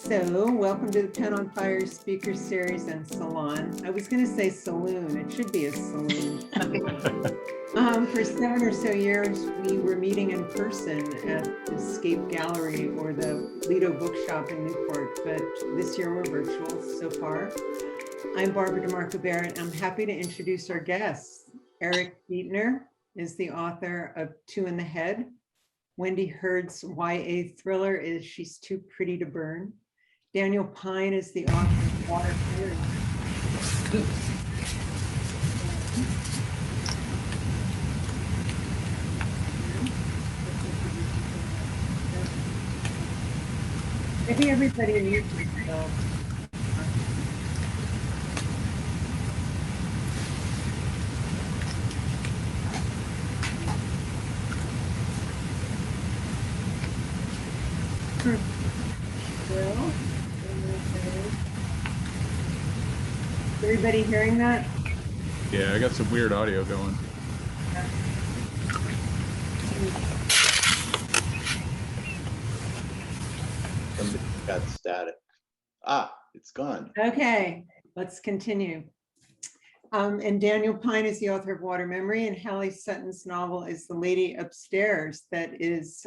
So, welcome to the Pen on Fire Speaker Series and Salon. I was going to say saloon. It should be a saloon. For 7 or so years, we were meeting in person at Escape Gallery or the Lido Bookshop in Newport, but this year we're virtual so far. I'm Barbara DeMarco-Barrett. I'm happy to introduce our guests. Eric Dietner is the author of Two in the Head. Wendy Hurd's YA thriller is She's Too Pretty to Burn. Daniel Pine is the author of Water Theory. Maybe everybody in YouTube. Well, is everybody hearing that? Yeah, I got some weird audio going. Somebody got static. Ah, it's gone. Okay, let's continue. And Daniel Pine is the author of Water Memory, and Hallie Sutton's novel is The Lady Upstairs, that is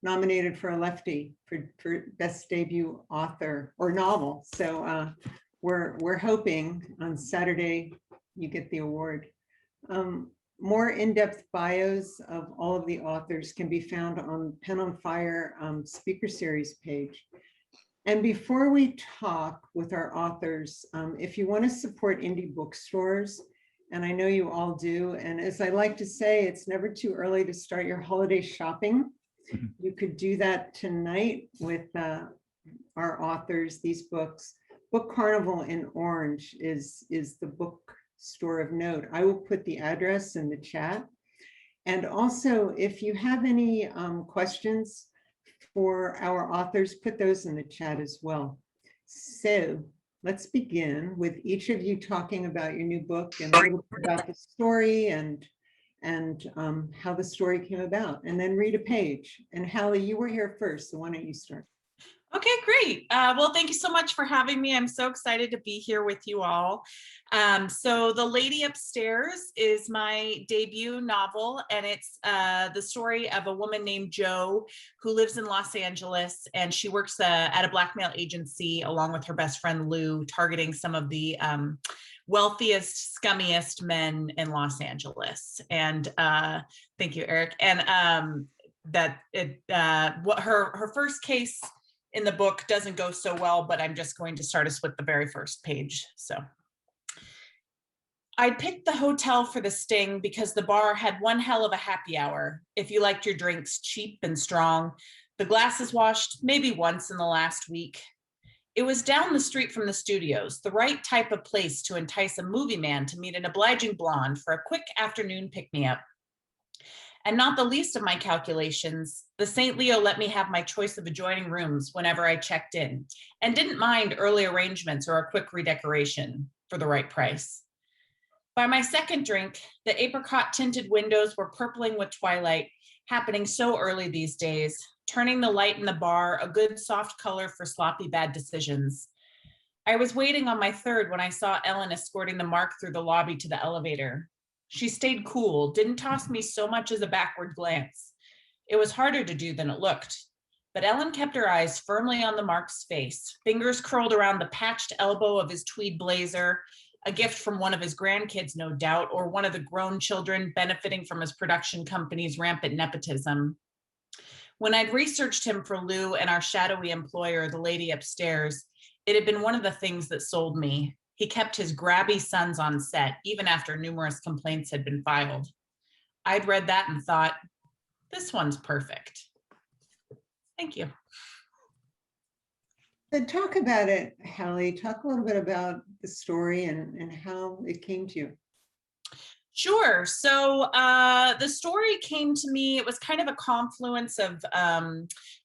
nominated for a Lefty for best debut author or novel. So we're hoping on Saturday you get the award. More in-depth bios of all of the authors can be found on Pen on Fire speaker series page. And before we talk with our authors, if you want to support indie bookstores, and I know you all do, and as I like to say, it's never too early to start your holiday shopping. You could do that tonight with our authors, these books. Book Carnival in Orange is the bookstore of note. I will put the address in the chat. And also, if you have any questions for our authors, put those in the chat as well. So let's begin with each of you talking about your new book and a little bit about the story and how the story came about, and then read a page. And Hallie, you were here first, so why don't you start? Okay, great. Well, thank you so much for having me. I'm so excited to be here with you all. So The Lady Upstairs is my debut novel, and it's the story of a woman named Jo who lives in Los Angeles, and she works at a blackmail agency along with her best friend Lou, targeting some of the wealthiest, scummiest men in Los Angeles. And thank you, Eric. And what her first case in the book doesn't go so well, but I'm just going to start us with the very first page. So I picked the hotel for the sting because the bar had one hell of a happy hour. If you liked your drinks cheap and strong, the glasses washed maybe once in the last week. It was down the street from the studios, the right type of place to entice a movie man to meet an obliging blonde for a quick afternoon pick-me-up. And not the least of my calculations, the St. Leo let me have my choice of adjoining rooms whenever I checked in, and didn't mind early arrangements or a quick redecoration for the right price. By my second drink, the apricot tinted windows were purpling with twilight, happening so early these days, turning the light in the bar a good soft color for sloppy bad decisions. I was waiting on my third when I saw Ellen escorting the Mark through the lobby to the elevator. She stayed cool, didn't toss me so much as a backward glance. It was harder to do than it looked, but Ellen kept her eyes firmly on the Mark's face, fingers curled around the patched elbow of his tweed blazer, a gift from one of his grandkids, no doubt, or one of the grown children benefiting from his production company's rampant nepotism. When I'd researched him for Lou and our shadowy employer, the Lady Upstairs, it had been one of the things that sold me. He kept his grabby sons on set, even after numerous complaints had been filed. I'd read that and thought, this one's perfect. Thank you. So talk about it, Hallie. Talk a little bit about the story and how it came to you. Sure. So the story came to me, it was kind of a confluence of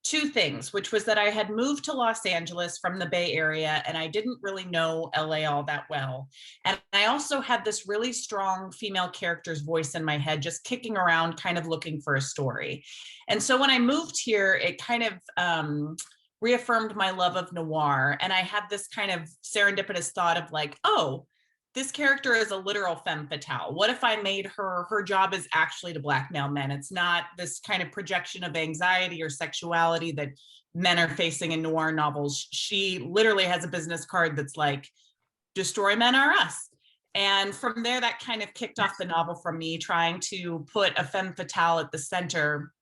two things, which was that I had moved to Los Angeles from the Bay Area and I didn't really know LA all that well. And I also had this really strong female character's voice in my head, just kicking around, kind of looking for a story. And so when I moved here, it kind of reaffirmed my love of noir. And I had this kind of serendipitous thought of like, oh, this character is a literal femme fatale. What if I made her job is actually to blackmail men? It's not this kind of projection of anxiety or sexuality that men are facing in noir novels. She literally has a business card that's like, destroy men are us. And from there, that kind of kicked off the novel for me, trying to put a femme fatale at the center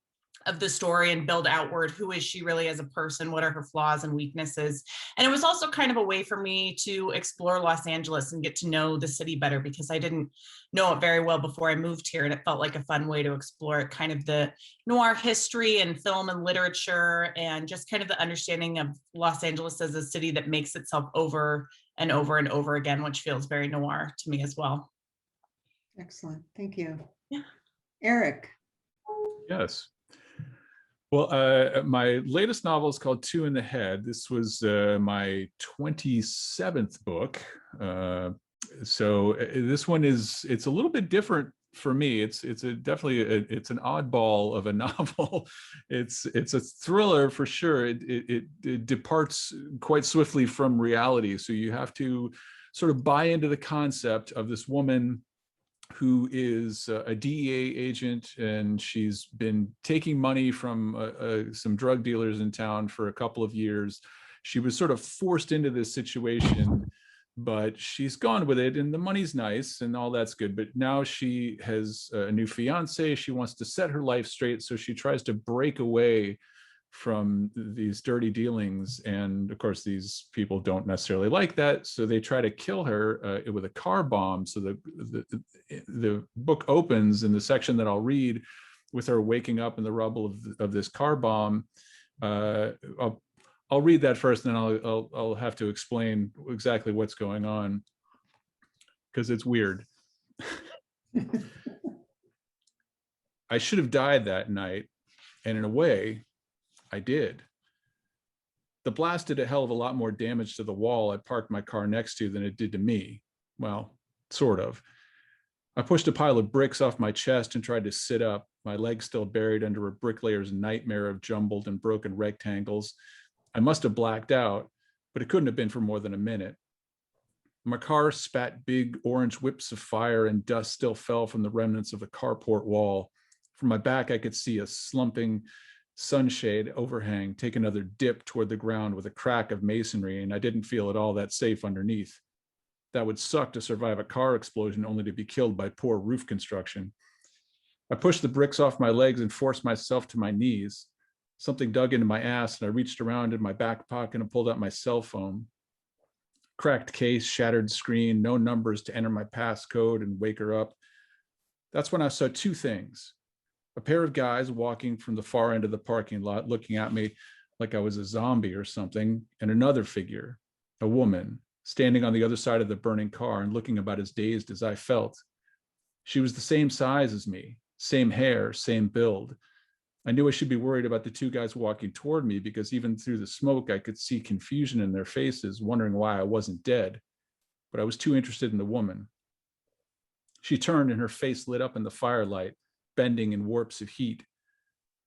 of the story and build outward. Who is she really as a person? What are her flaws and weaknesses? And it was also kind of a way for me to explore Los Angeles and get to know the city better, because I didn't know it very well before I moved here. And it felt like a fun way to explore kind of the noir history and film and literature, and just kind of the understanding of Los Angeles as a city that makes itself over and over and over again, which feels very noir to me as well. Excellent. Thank you. Yeah. Eric. Yes. Well, my latest novel is called Two in the Head. This was my 27th book. So this one it's a little bit different for me. It's definitely it's an oddball of a novel. It's a thriller for sure. It departs quite swiftly from reality. So you have to sort of buy into the concept of this woman who is a DEA agent, and she's been taking money from some drug dealers in town for a couple of years. She was sort of forced into this situation, but she's gone with it, and the money's nice and all that's good. But now she has a new fiance. She wants to set her life straight, so she tries to break away from these dirty dealings, and of course these people don't necessarily like that, so they try to kill her with a car bomb. So the book opens in the section that I'll read with her waking up in the rubble of this car bomb. I'll read that first, and then I'll have to explain exactly what's going on, because it's weird. I should have died that night, and in a way I did. The blast did a hell of a lot more damage to the wall I parked my car next to than it did to me. Well, sort of. I pushed a pile of bricks off my chest and tried to sit up, my legs still buried under a bricklayer's nightmare of jumbled and broken rectangles. I must have blacked out, but it couldn't have been for more than a minute. My car spat big orange whips of fire, and dust still fell from the remnants of the carport wall. From my back, I could see a slumping sunshade overhang take another dip toward the ground with a crack of masonry, and I didn't feel at all that safe underneath. That would suck to survive a car explosion only to be killed by poor roof construction. I pushed the bricks off my legs and forced myself to my knees. Something dug into my ass, and I reached around in my back pocket and pulled out my cell phone. Cracked case, shattered screen, no numbers to enter my passcode and wake her up. That's when I saw two things. A pair of guys walking from the far end of the parking lot, looking at me like I was a zombie or something, and another figure, a woman, standing on the other side of the burning car and looking about as dazed as I felt. She was the same size as me, same hair, same build. I knew I should be worried about the two guys walking toward me, because even through the smoke, I could see confusion in their faces, wondering why I wasn't dead. But I was too interested in the woman. She turned, and her face lit up in the firelight, bending in warps of heat.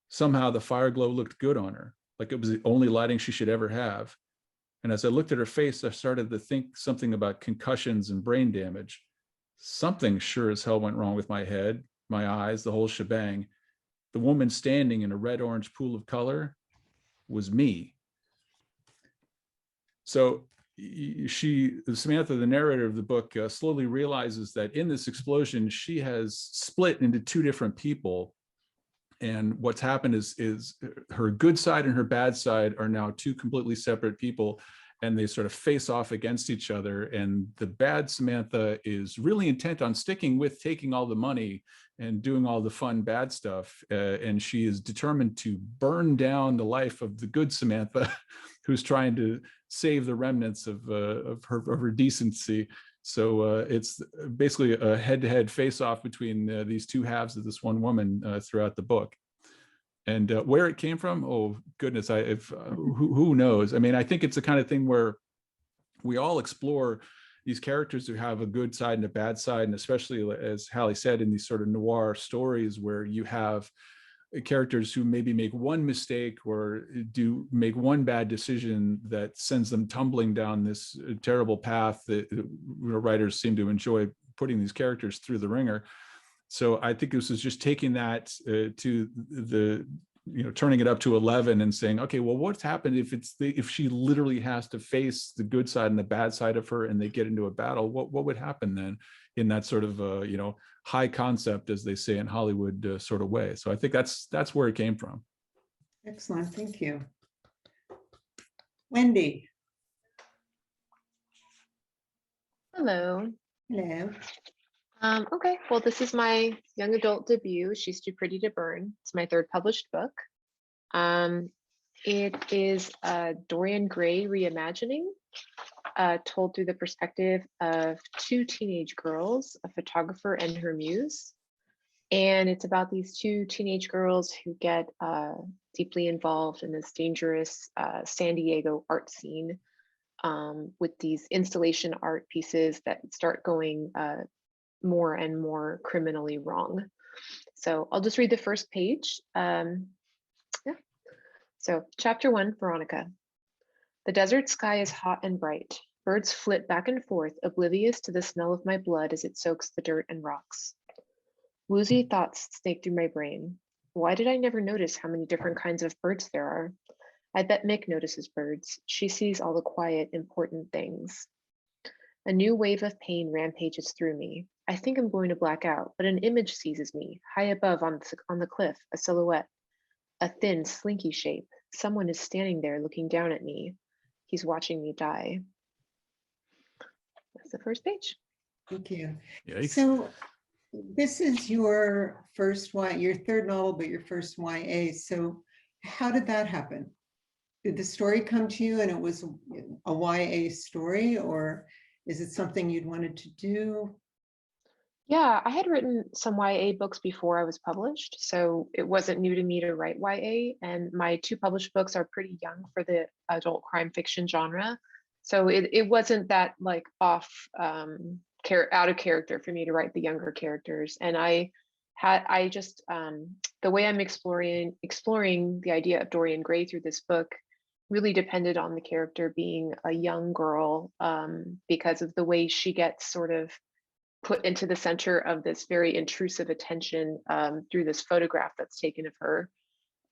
Somehow the fire glow looked good on her, like it was the only lighting she should ever have. And as I looked at her face, I started to think something about concussions and brain damage. Something sure as hell went wrong with my head, my eyes, the whole shebang. The woman standing in a red-orange pool of color was me. So Samantha, the narrator of the book, slowly realizes that in this explosion, she has split into two different people. And what's happened is her good side and her bad side are now two completely separate people, and they sort of face off against each other. And the bad Samantha is really intent on sticking with taking all the money and doing all the fun bad stuff. And she is determined to burn down the life of the good Samantha, who's trying to save the remnants of her decency. So it's basically a head-to-head face-off between these two halves of this one woman throughout the book. And where it came from, oh goodness, who knows? I mean, I think it's the kind of thing where we all explore these characters who have a good side and a bad side, and especially, as Hallie said, in these sort of noir stories where you have characters who maybe make one mistake or do make one bad decision that sends them tumbling down this terrible path that writers seem to enjoy putting these characters through the ringer. So I think this is just taking that to the, turning it up to 11 and saying, okay, well, what's happened if she literally has to face the good side and the bad side of her and they get into a battle? What would happen then in that sort of, high concept, as they say in Hollywood, sort of way? So I think that's where it came from. Excellent, thank you. Wendy. Hello. Hello. Okay, well, this is my young adult debut, She's Too Pretty to Burn. It's my third published book. It is a Dorian Gray reimagining, told through the perspective of two teenage girls, a photographer and her muse. And it's about these two teenage girls who get deeply involved in this dangerous San Diego art scene with these installation art pieces that start going more and more criminally wrong. So I'll just read the first page. So chapter 1, Veronica. The desert sky is hot and bright. Birds flit back and forth, oblivious to the smell of my blood as it soaks the dirt and rocks. Woozy thoughts snake through my brain. Why did I never notice how many different kinds of birds there are? I bet Mick notices birds. She sees all the quiet, important things. A new wave of pain rampages through me. I think I'm going to black out, but an image seizes me, high above on the cliff, a silhouette, a thin, slinky shape. Someone is standing there looking down at me. He's watching me die. That's the first page. Thank you. Yikes. So this is your your third novel, but your first YA. So how did that happen? Did the story come to you and it was a YA story, or is it something you'd wanted to do? Yeah, I had written some YA books before I was published, so it wasn't new to me to write YA, and my two published books are pretty young for the adult crime fiction genre. So it wasn't that like off out of character for me to write the younger characters. And I just the way I'm exploring the idea of Dorian Gray through this book really depended on the character being a young girl, because of the way she gets sort of put into the center of this very intrusive attention through this photograph that's taken of her.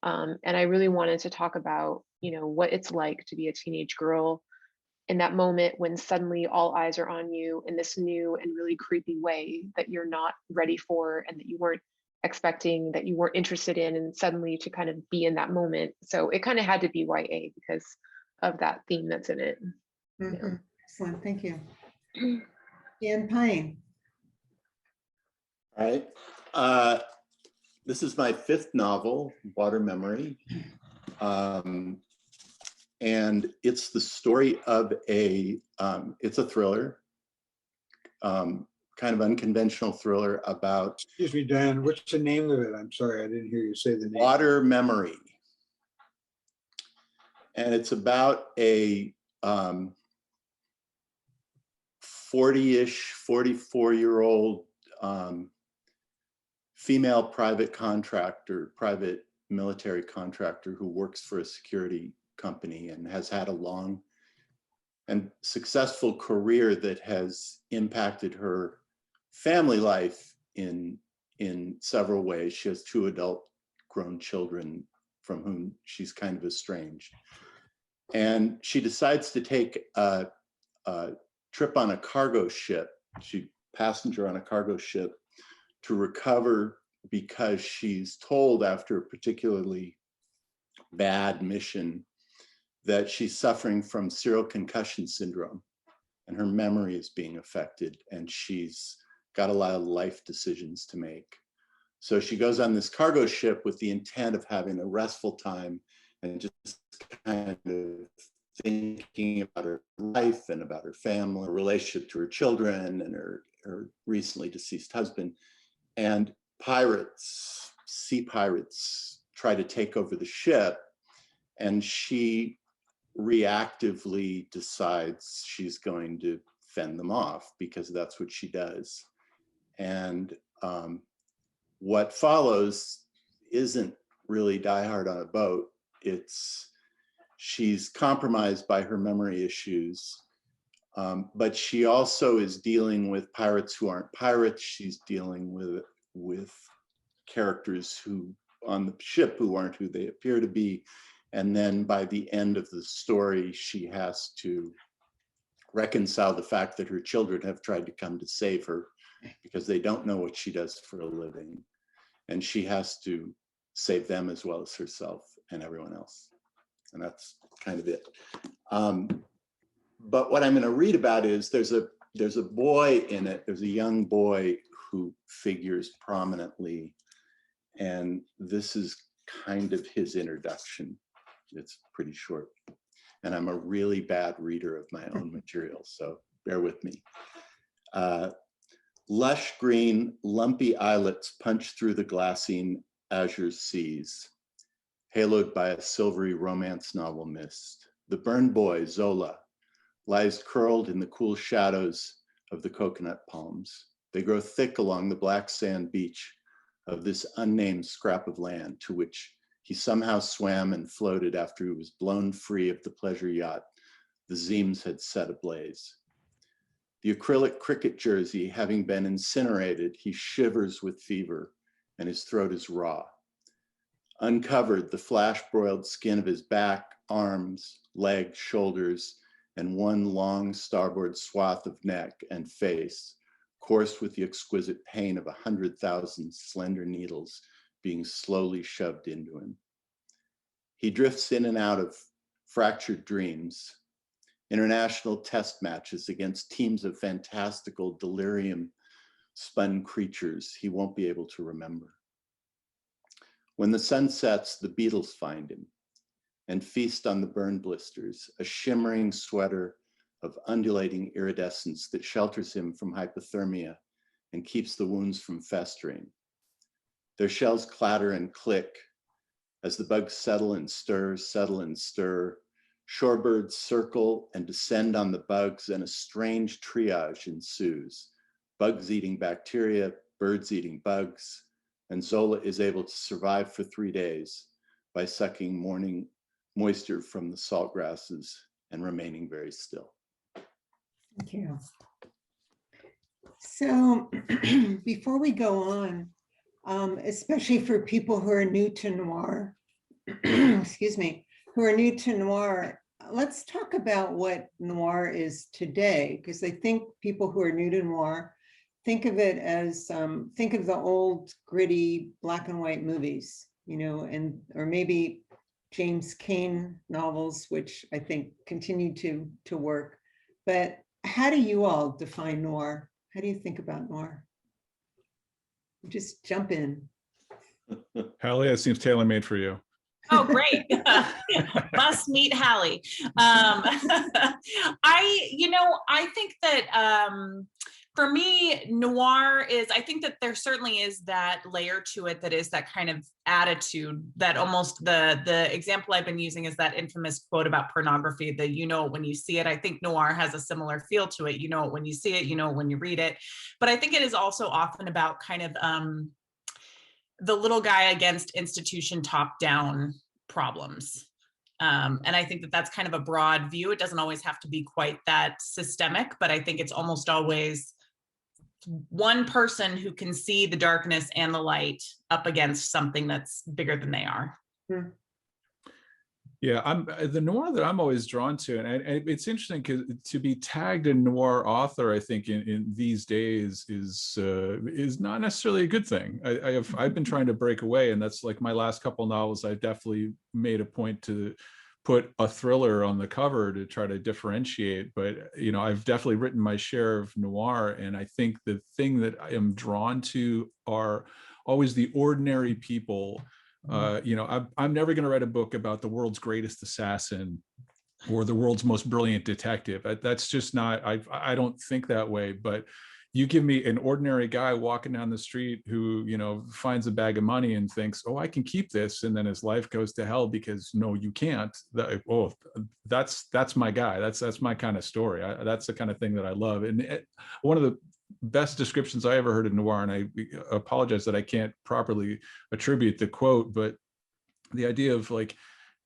And I really wanted to talk about, what it's like to be a teenage girl in that moment when suddenly all eyes are on you in this new and really creepy way that you're not ready for and that you weren't expecting, that you weren't interested in, and suddenly to kind of be in that moment. So it kind of had to be YA because of that theme that's in it. Mm-hmm. Excellent, thank you. Dan Pine. All right. This is my fifth novel, Water Memory. And it's the story of it's a thriller, kind of unconventional thriller about— Excuse me, Dan, what's the name of it? I'm sorry, I didn't hear you say the name. Water Memory. And it's about a 40-ish, 44-year-old female private military contractor who works for a security company and has had a long and successful career that has impacted her family life in several ways. She has two adult grown children from whom she's kind of estranged. And she decides to take a trip on a cargo ship. She's passenger on a cargo ship to recover because she's told after a particularly bad mission that she's suffering from serial concussion syndrome and her memory is being affected and she's got a lot of life decisions to make. So she goes on this cargo ship with the intent of having a restful time and just kind of thinking about her life and about her family, her relationship to her children and her recently deceased husband. And sea pirates try to take over the ship, and she reactively decides she's going to fend them off because that's what she does. And what follows isn't really Die Hard on a Boat. She's compromised by her memory issues, but she also is dealing with pirates who aren't pirates. She's dealing with characters who on the ship who aren't who they appear to be. And then by the end of the story, she has to reconcile the fact that her children have tried to come to save her because they don't know what she does for a living. And she has to save them as well as herself and everyone else. And that's kind of it. But what I'm going to read about is there's a boy in it. There's a young boy who figures prominently. And this is kind of his introduction. It's pretty short. And I'm a really bad reader of my own material, so bear with me. Lush green, lumpy islets punch through the glassing azure seas, haloed by a silvery romance novel mist. The burned boy, Zola, lies curled in the cool shadows of the coconut palms. They grow thick along the black sand beach of this unnamed scrap of land to which he somehow swam and floated after he was blown free of the pleasure yacht the Zeems had set ablaze. The acrylic cricket jersey having been incinerated, he shivers with fever and his throat is raw. Uncovered, the flash-broiled skin of his back, arms, legs, shoulders, and one long starboard swath of neck and face, coursed with the exquisite pain of 100,000 slender needles being slowly shoved into him. He drifts in and out of fractured dreams, international test matches against teams of fantastical delirium-spun creatures he won't be able to remember. When the sun sets, the beetles find him and feast on the burn blisters, a shimmering sweater of undulating iridescence that shelters him from hypothermia and keeps the wounds from festering. Their shells clatter and click as the bugs settle and stir, settle and stir. Shorebirds circle and descend on the bugs, and a strange triage ensues. Bugs eating bacteria, birds eating bugs, and Zola is able to survive for 3 days by sucking morning moisture from the salt grasses and remaining very still. Thank you. So before we go on, especially for people who are new to noir, excuse me, who are new to noir, let's talk about what noir is today, because I think people who are new to noir think of it as, think of the old gritty black and white movies, you know, and or maybe James Cain novels, which I think continue to work. But how do you all define noir? How do you think about noir? Just jump in. Hallie, that seems tailor-made for you. Oh, great. Must meet Hallie. I think that for me, noir is, I think that there certainly is that layer to it that is that kind of attitude that almost the example I've been using is that infamous quote about pornography, that you know it when you see it. I think noir has a similar feel to it. You know it when you see it, you know it when you read it. But I think it is also often about kind of the little guy against institution top-down problems. And I think that that's kind of a broad view. It doesn't always have to be quite that systemic, but I think it's almost always one person who can see the darkness and the light up against something that's bigger than they are. Yeah, the noir that I'm always drawn to, and it's interesting because to be tagged a noir author, I think in these days is not necessarily a good thing. I've been trying to break away, and that's like my last couple novels. I definitely made a point to put a thriller on the cover to try to differentiate. But you know, I've definitely written my share of noir, and I think the thing that I am drawn to are always the ordinary people. You know, I'm never going to write a book about the world's greatest assassin or the world's most brilliant detective. That's just not, I don't think that way. But you give me an ordinary guy walking down the street who, you know, finds a bag of money and thinks, oh, I can keep this. And then his life goes to hell because no, you can't. That's my guy. That's my kind of story. That's the kind of thing that I love. And one of the best descriptions I ever heard of noir, and I apologize that I can't properly attribute the quote, but the idea of like,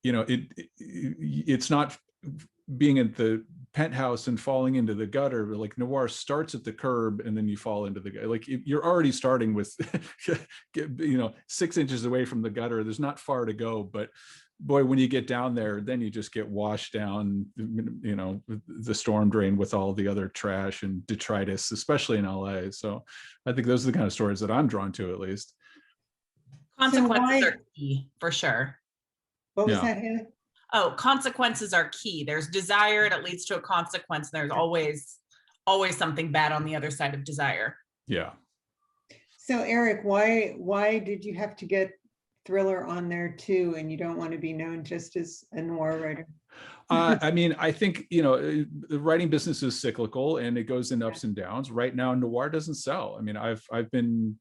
it's not being at the penthouse and falling into the gutter. Like noir starts at the curb and then you fall into the gutter. Like you're already starting with 6 inches away from the gutter. There's not far to go, but boy, when you get down there, then you just get washed down, the storm drain with all the other trash and detritus, especially in LA. So I think those are the kind of stories that I'm drawn to, at least. Consequences why- are key for sure. What was Yeah. that, Haley? Oh, consequences are key. There's desire and it leads to a consequence. There's always something bad on the other side of desire. Yeah. So Eric, why did you have to get thriller on there too, and you don't want to be known just as a noir writer? I mean, I think, the writing business is cyclical and it goes in ups and downs. Right now, noir doesn't sell. I mean, I've been,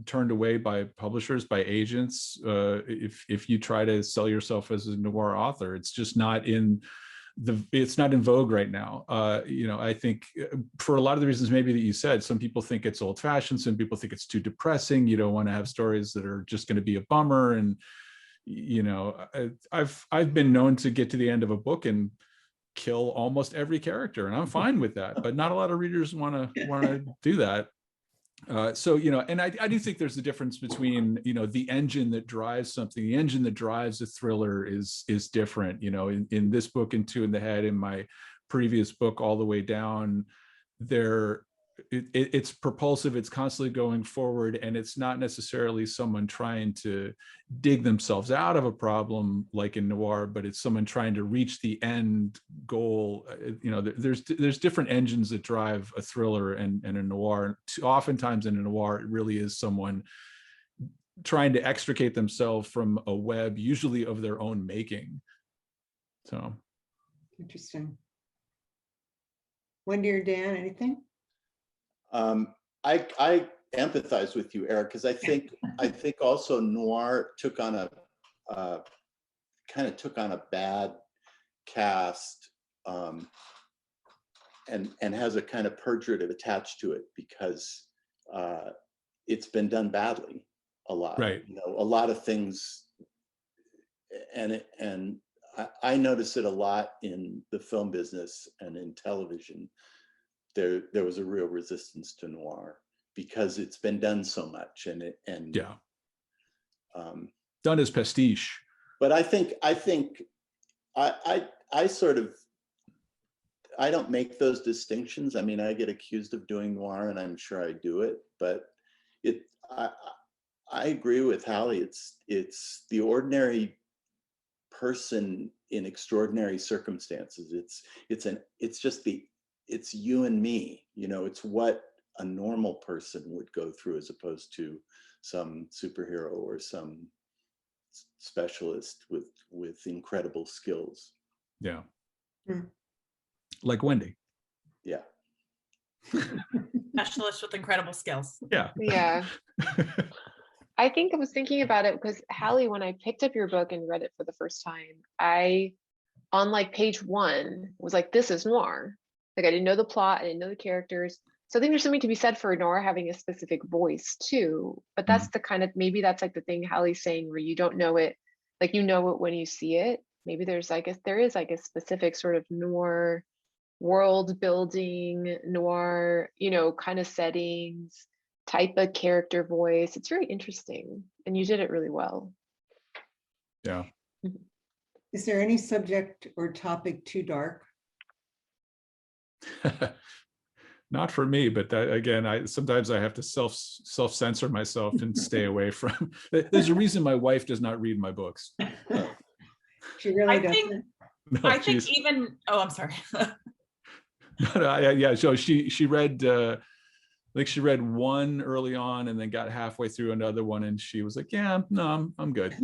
turned away by publishers, by agents. If you try to sell yourself as a noir author, it's just not it's not in vogue right now. I think for a lot of the reasons maybe that you said, some people think it's old fashioned. Some people think it's too depressing. You don't want to have stories that are just going to be a bummer. And I've been known to get to the end of a book and kill almost every character, and I'm fine with that. But not a lot of readers want to do that. And I do think there's a difference between the engine that drives something. The engine that drives a thriller is different. In this book, in Two in the Head, in my previous book, All the Way Down, it's propulsive, it's constantly going forward, and it's not necessarily someone trying to dig themselves out of a problem like in noir, but it's someone trying to reach the end goal. There's different engines that drive a thriller and a noir. Oftentimes in a noir, it really is someone trying to extricate themselves from a web, usually of their own making. So Interesting. Wendy or Dan, anything? I empathize with you, Eric, because I think also noir took on a bad cast, and has a kind of pejorative attached to it because it's been done badly a lot. Right. A lot of things, and I notice it a lot in the film business and in television. There was a real resistance to noir because it's been done so much, and done as pastiche. But I think I don't make those distinctions. I mean, I get accused of doing noir, and I'm sure I do it. But I agree with Hallie. It's the ordinary person in extraordinary circumstances. It's you and me, it's what a normal person would go through as opposed to some superhero or some specialist with incredible skills. Yeah. Hmm. Like Wendy. Yeah. Specialist with incredible skills. Yeah. Yeah. I think I was thinking about it because Hallie, when I picked up your book and read it for the first time, on like page 1 was like, this is noir. Like I didn't know the plot, I didn't know the characters. So I think there's something to be said for noir having a specific voice too. But that's the kind of, maybe that's like the thing Hallie's saying where you don't know it, like you know it when you see it. Maybe there is like a specific sort of noir world building, noir, kind of settings, type of character voice. It's very interesting. And you did it really well. Yeah. Is there any subject or topic too dark? Not for me, but again, sometimes I have to self-censor myself and stay away from. There's a reason my wife does not read my books. She really I doesn't. think even, I'm sorry. Yeah. So she read, she read one early on and then got halfway through another one, and she was like, "Yeah, no, I'm good."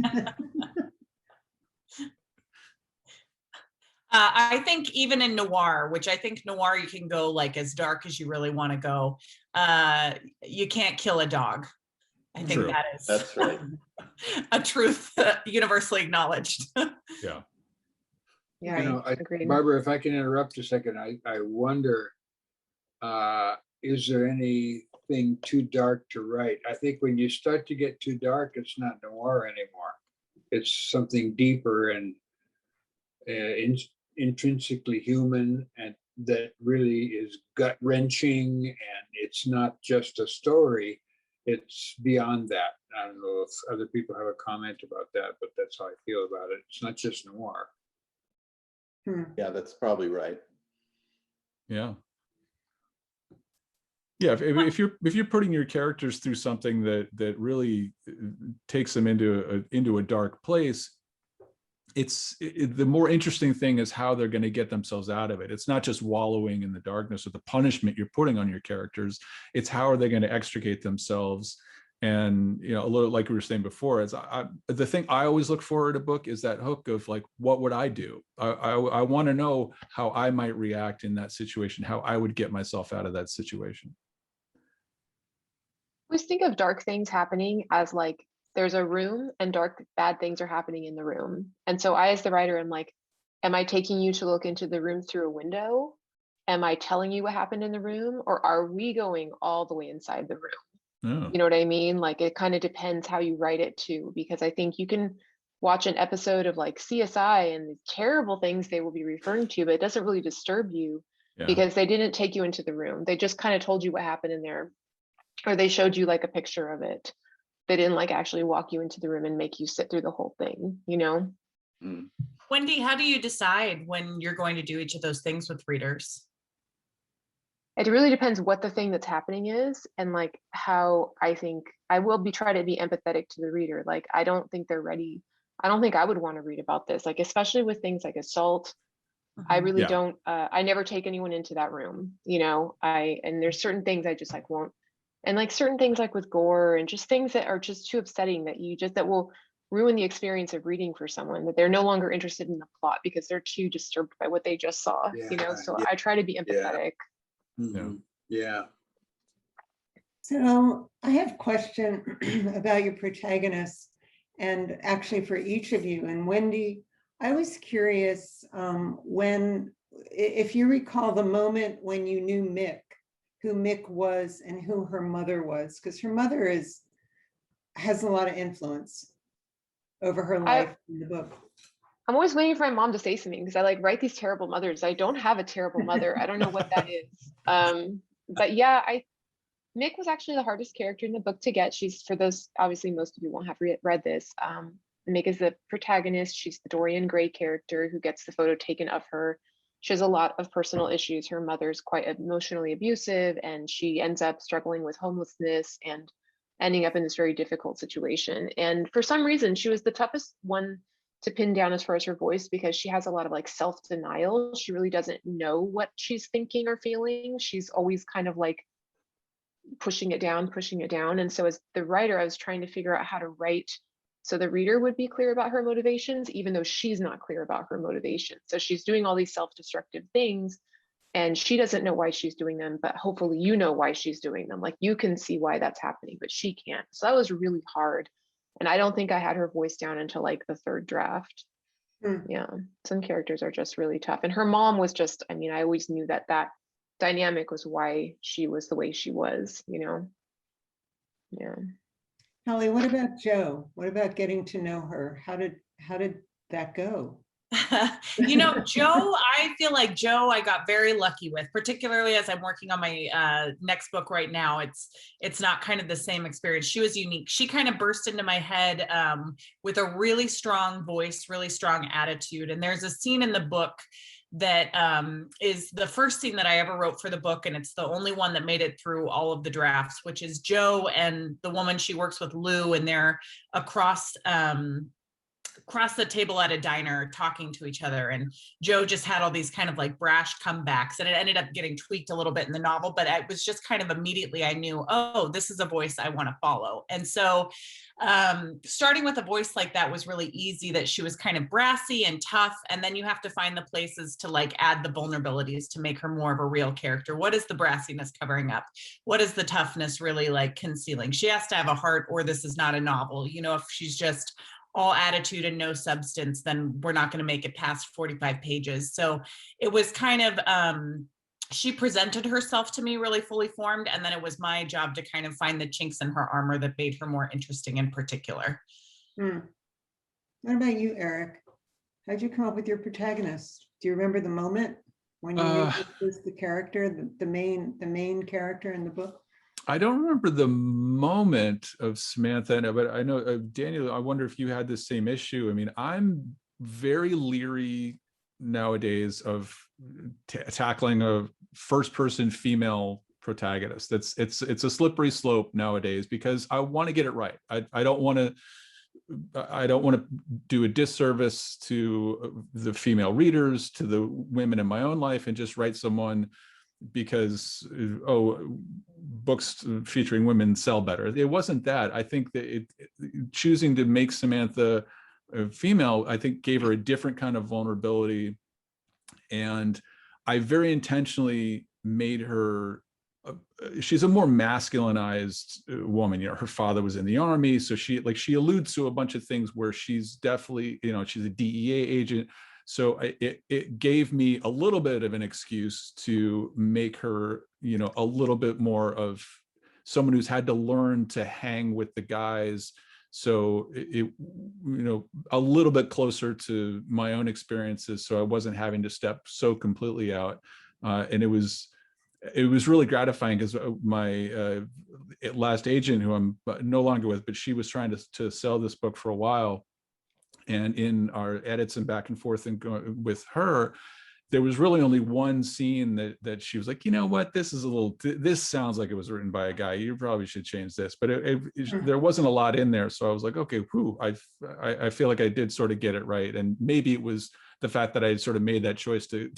I think even in noir, which I think noir, you can go like as dark as you really want to go. You can't kill a dog. I think True. That's right. a truth universally acknowledged. Yeah. Yeah, I agree. Barbara, if I can interrupt a second, I wonder, is there anything too dark to write? I think when you start to get too dark, it's not noir anymore. It's something deeper and intrinsically human, and that really is gut wrenching. And it's not just a story, it's beyond that. I don't know if other people have a comment about that, but that's how I feel about it. It's not just noir. Yeah, that's probably right. Yeah. Yeah, if you're putting your characters through something that really takes them into a dark place, the more interesting thing is how they're going to get themselves out of it. It's not just wallowing in the darkness or the punishment you're putting on your characters. It's how are they going to extricate themselves. And a little like we were saying before, the thing I always look for in a book is that hook of like, what would I do? I want to know how I might react in that situation, how I would get myself out of that situation. I always think of dark things happening as like there's a room and dark bad things are happening in the room. And so I, as the writer, am like, am I taking you to look into the room through a window? Am I telling you what happened in the room? Or are we going all the way inside the room? Oh. You know what I mean? Like it kind of depends how you write it too, because I think you can watch an episode of like CSI and the terrible things they will be referring to, but it doesn't really disturb you because they didn't take you into the room. They just kind of told you what happened in there, or they showed you like a picture of it. They didn't like actually walk you into the room and make you sit through the whole thing, Wendy, how do you decide when you're going to do each of those things with readers? It really depends what the thing that's happening is, and like how I think I will try to be empathetic to the reader. Like I don't think they're ready. I don't think I would want to read about this, like especially with things like assault. I really don't. I never take anyone into that room. And there's certain things I just like won't. And like certain things like with gore and just things that are just too upsetting that will ruin the experience of reading for someone, that they're no longer interested in the plot because they're too disturbed by what they just saw. So I try to be empathetic. Yeah. So I have a question about your protagonist, and actually for each of you. And Wendy, I was curious if you recall the moment when you knew Mick, who Mick was and who her mother was, because her mother has a lot of influence over her life in the book. I'm always waiting for my mom to say something because I like write these terrible mothers. I don't have a terrible mother. I don't know what that is. But yeah, Mick was actually the hardest character in the book to get. She's, for those, obviously most of you won't have read this. Mick is the protagonist. She's the Dorian Gray character who gets the photo taken of her. She has a lot of personal issues. Her mother's quite emotionally abusive, and she ends up struggling with homelessness and ending up in this very difficult situation. And for some reason, she was the toughest one to pin down as far as her voice, because she has a lot of like self-denial. She really doesn't know what she's thinking or feeling. She's always kind of like pushing it down. And so as the writer, I was trying to figure out how to write so the reader would be clear about her motivations, even though she's not clear about her motivations. So she's doing all these self-destructive things and she doesn't know why she's doing them, but hopefully you know why she's doing them. Like you can see why that's happening, but she can't. So that was really hard. And I don't think I had her voice down until like the third draft. Yeah, some characters are just really tough. And her mom was just, I mean, I always knew that dynamic was why she was the way she was, Yeah. Holly, what about Jo? What about getting to know her? How did that go? Jo, I feel like Jo, I got very lucky with, particularly as I'm working on my next book right now. It's not kind of the same experience. She was unique. She kind of burst into my head with a really strong voice, really strong attitude. And there's a scene in the book that is the first scene that I ever wrote for the book, and it's the only one that made it through all of the drafts, which is Jo and the woman she works with, Lou, and they're across the table at a diner talking to each other. And Jo just had all these kind of like brash comebacks, and it ended up getting tweaked a little bit in the novel, but it was just kind of immediately I knew, oh, this is a voice I want to follow. And so starting with a voice like that was really easy, that she was kind of brassy and tough. And then you have to find the places to like add the vulnerabilities to make her more of a real character. What is the brassiness covering up? What is the toughness really like concealing? She has to have a heart, or this is not a novel. If she's just all attitude and no substance, then we're not going to make it past 45 pages. So it was kind of, she presented herself to me really fully formed. And then it was my job to kind of find the chinks in her armor that made her more interesting in particular. What about you, Eric? How'd you come up with your protagonist? Do you remember the moment when you knew this was the character, the main character in the book? I don't remember the moment of Samantha, but I know, Daniel, I wonder if you had the same issue. I mean, I'm very leery nowadays of tackling a first-person female protagonist. It's a slippery slope nowadays because I want to get it right. I don't want to do a disservice to the female readers, to the women in my own life, and just write someone because books featuring women sell better. It wasn't that. I think that choosing to make Samantha a female, I think, gave her a different kind of vulnerability, and I very intentionally made her she's a more masculinized woman. Her father was in the army, so she alludes to a bunch of things where she's definitely, she's a DEA agent. So it gave me a little bit of an excuse to make her, a little bit more of someone who's had to learn to hang with the guys. So a little bit closer to my own experiences. So I wasn't having to step so completely out. And it was really gratifying because my last agent, who I'm no longer with, but she was trying to sell this book for a while. And in our edits and back and forth and going with her, there was really only one scene that she was like, you know what, this sounds like it was written by a guy. You probably should change this. But there wasn't a lot in there. So I was like, okay, I feel like I did sort of get it right. And maybe it was the fact that I sort of made that choice to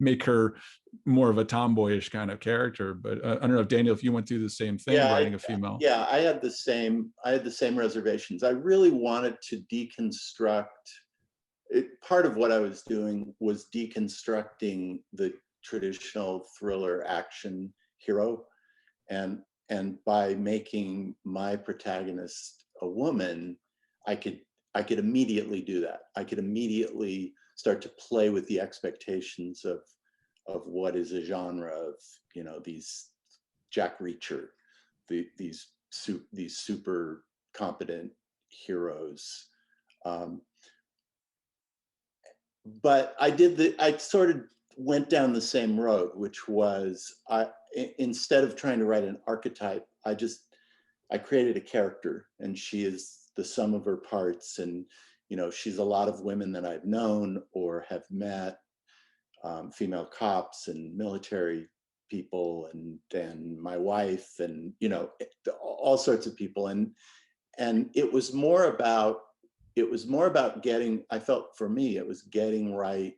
make her more of a tomboyish kind of character. But I don't know if Daniel, if you went through the same thing, writing a female. Yeah, I had the same reservations. I really wanted to deconstruct part of what I was doing was deconstructing the traditional thriller action hero, and by making my protagonist a woman, I could immediately do that. I could immediately start to play with the expectations of what is a genre of, these Jack Reacher, these super competent heroes. But I sort of went down the same road, which was instead of trying to write an archetype, I created a character, and she is the sum of her parts. And, she's a lot of women that I've known or have met, female cops and military people, and my wife, and, all sorts of people. And it was more about getting, I felt for me, it was getting right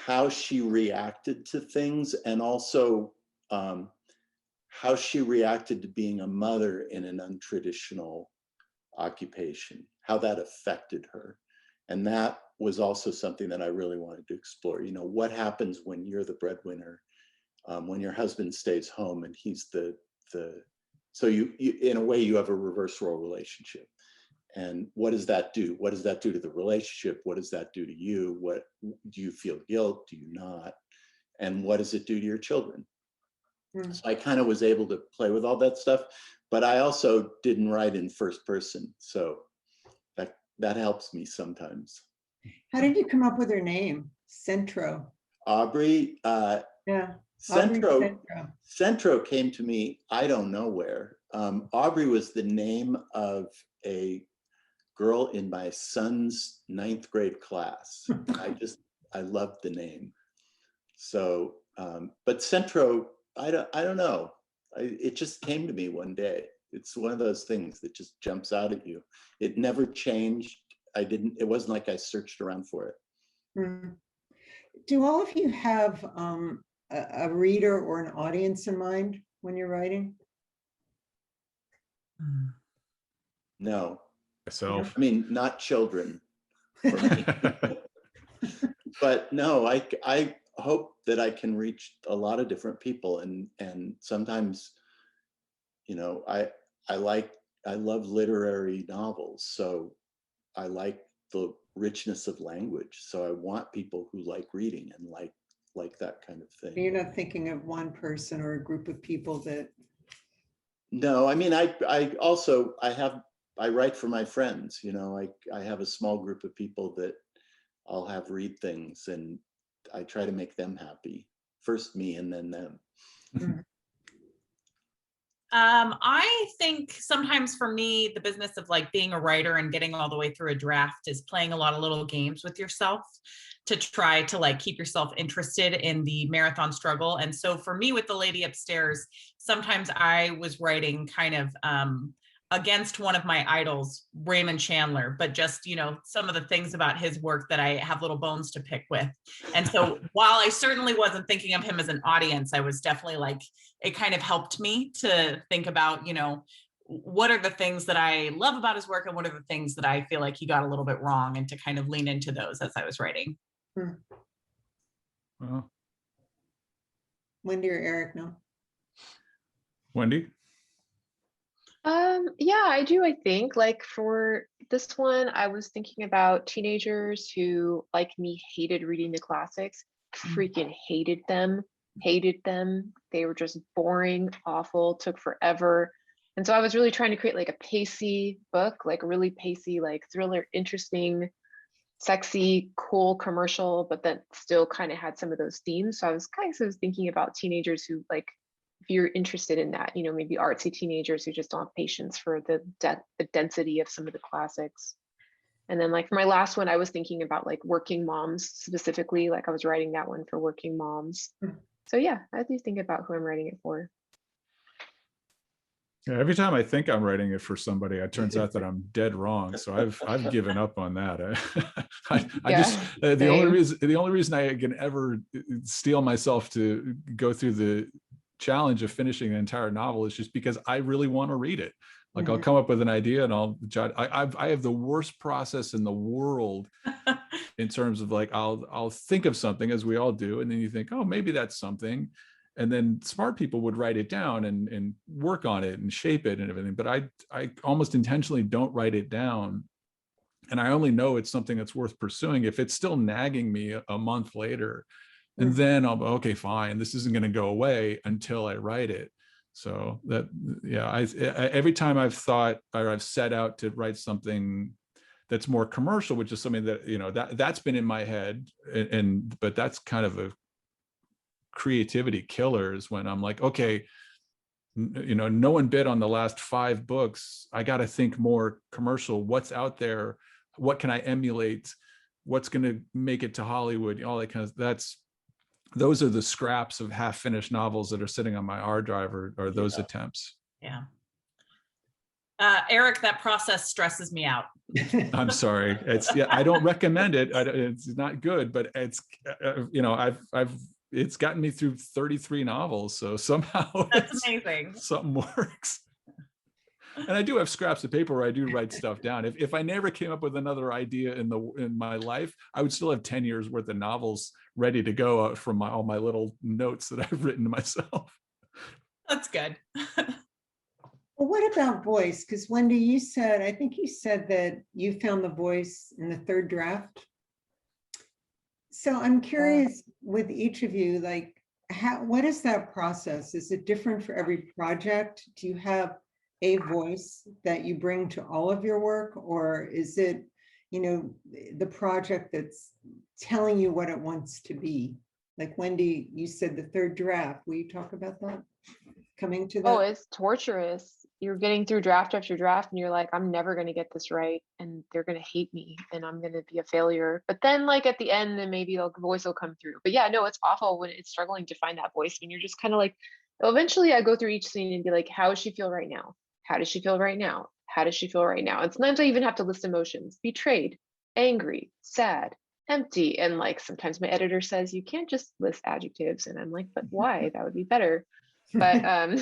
how she reacted to things, and also how she reacted to being a mother in an untraditional occupation, how that affected her. And that was also something that I really wanted to explore. What happens when you're the breadwinner, when your husband stays home and he's so you in a way you have a reverse role relationship. And what does that do? What does that do to the relationship? What does that do to you? What do you feel guilt? Do you not? And what does it do to your children? So I kind of was able to play with all that stuff, but I also didn't write in first person. So that helps me sometimes. How did you come up with her name? Centro. Aubrey. Yeah. Centro came to me, I don't know where. Aubrey was the name of a girl in my son's 9th grade class. I loved the name. So, but Centro, I don't know. It just came to me one day. It's one of those things that just jumps out at you. It never changed. It wasn't like I searched around for it. Do all of you have a reader or an audience in mind when you're writing? No. Myself. I mean, not children. For me. But no, I hope that I can reach a lot of different people, and sometimes, I love literary novels, so I like the richness of language. So I want people who like reading and like that kind of thing. You're not thinking of one person or a group of people that. No, I mean, I have I write for my friends, you know, I have a small group of people that I'll have read things, and I try to make them happy. First me and then them. I think sometimes for me, the business of like being a writer and getting all the way through a draft is playing a lot of little games with yourself to try to like keep yourself interested in the marathon struggle. And so for me with The Lady Upstairs, sometimes I was writing kind of against one of my idols, Raymond Chandler, but just, you know, some of the things about his work that I have little bones to pick with. And so while I certainly wasn't thinking of him as an audience, I was definitely like, it kind of helped me to think about, you know, what are the things that I love about his work and what are the things that I feel like he got a little bit wrong, and to kind of lean into those as I was writing. Well, Wendy or Eric, no? Wendy? Yeah, I do. I think like for this one, I was thinking about teenagers who, like me, hated reading the classics, freaking hated them. They were just boring, awful, took forever. And so I was really trying to create like a pacey book, like a really pacey, like thriller, interesting, sexy, cool commercial, but that still kind of had some of those themes. So I was kind of thinking about teenagers who, like, if you're interested in that, you know, maybe artsy teenagers who just don't have patience for the density of some of the classics. And then like for my last one, I was thinking about like working moms specifically, like I was writing that one for working moms. So yeah, I do think about who I'm writing it for. Yeah, every time I think I'm writing it for somebody, it turns out that I'm dead wrong. So I've given up on that. I just the only reason I can ever steel myself to go through the challenge of finishing an entire novel is just because I really want to read it. Like I'll come up with an idea and I'll jot. I have the worst process in the world in terms of like I'll think of something, as we all do, and then you think, oh, maybe that's something. And then smart people would write it down and work on it and shape it and everything. But I almost intentionally don't write it down. And I only know it's something that's worth pursuing if it's still nagging me a month later. And then I'll be, okay, fine, this isn't going to go away until I write it. So that, yeah, every time I've thought or I've set out to write something that's more commercial, which is something that, you know, that's been in my head, but that's kind of a creativity killers when I'm like, okay, you know, no one bid on the last 5 books. I got to think more commercial. What's out there? What can I emulate? What's going to make it to Hollywood? All that kind of, those are the scraps of half-finished novels that are sitting on my hard drive, or those attempts. Yeah. Eric, that process stresses me out. I'm sorry. I don't recommend it. It's not good, but it's, you know, it's gotten me through 33 novels. So somehow that's amazing. Something works. And I do have scraps of paper where I do write stuff down. If I never came up with another idea in my life, I would still have 10 years worth of novels ready to go from all my little notes that I've written to myself. That's good. Well, what about voice? Because Wendy, I think you said that you found the voice in the 3rd draft. So I'm curious with each of you, like, what is that process? Is it different for every project? Do you have a voice that you bring to all of your work, or is it, you know, the project that's telling you what it wants to be? Like Wendy, you said the 3rd draft. Will you talk about that? Coming to that? Oh, it's torturous. You're getting through draft after draft and you're like, I'm never going to get this right, and they're going to hate me and I'm going to be a failure. But then like at the end, then maybe the voice will come through. But yeah, no, it's awful when it's struggling to find that voice, when you're just kind of like, eventually I go through each scene and be like, how does she feel right now? How does she feel right now? How does she feel right now? And sometimes I even have to list emotions: betrayed, angry, sad, empty. And like sometimes my editor says, you can't just list adjectives. And I'm like, but why? That would be better. But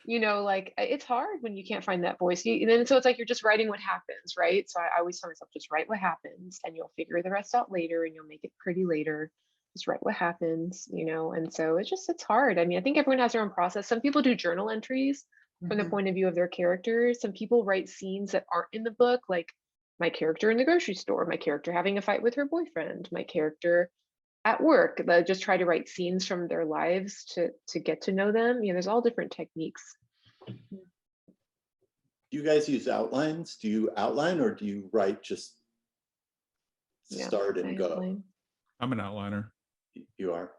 you know, like it's hard when you can't find that voice. And then so it's like you're just writing what happens, right? So I always tell myself, just write what happens and you'll figure the rest out later and you'll make it pretty later. Just write what happens, you know. And so it's hard. I mean, I think everyone has their own process. Some people do journal entries from the point of view of their characters. Some people write scenes that aren't in the book, like my character in the grocery store, my character having a fight with her boyfriend, my character at work. They just try to write scenes from their lives to get to know them. You know, there's all different techniques. Do you guys use outlines? Do you outline or do you write just Yeah, start I and go? outline. I'm an outliner. You are?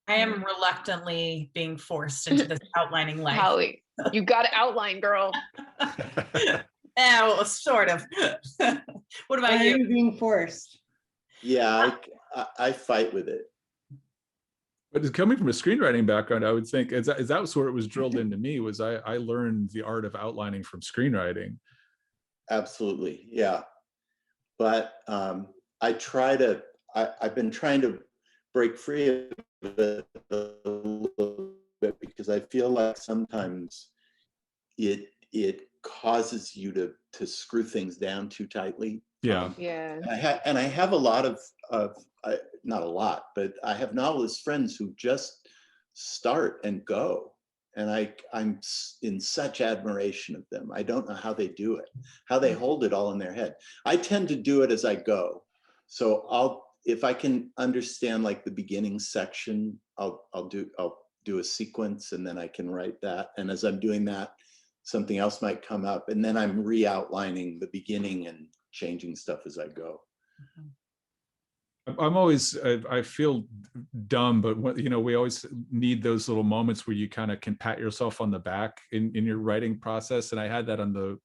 I am reluctantly being forced into this outlining life. Hallie, you got to outline, girl. Yeah, well, sort of. What Why about are you? you being forced? Yeah, I fight with it. But it's coming from a screenwriting background, I would think is that was where it was drilled into me. Was I learned the art of outlining from screenwriting. Absolutely, yeah. But I've been trying to break free of it a little bit because I feel like sometimes it causes you to screw things down too tightly. Yeah. Yeah. And I have a lot of not a lot, but I have novelist friends who just start and go. And I'm in such admiration of them. I don't know how they do it, how they hold it all in their head. I tend to do it as I go. So if I can understand like the beginning section, I'll do a sequence and then I can write that. And as I'm doing that, something else might come up and then I'm re-outlining the beginning and changing stuff as I go. I'm always, I feel dumb, but we always need those little moments where you kind of can pat yourself on the back in your writing process. And I had that on the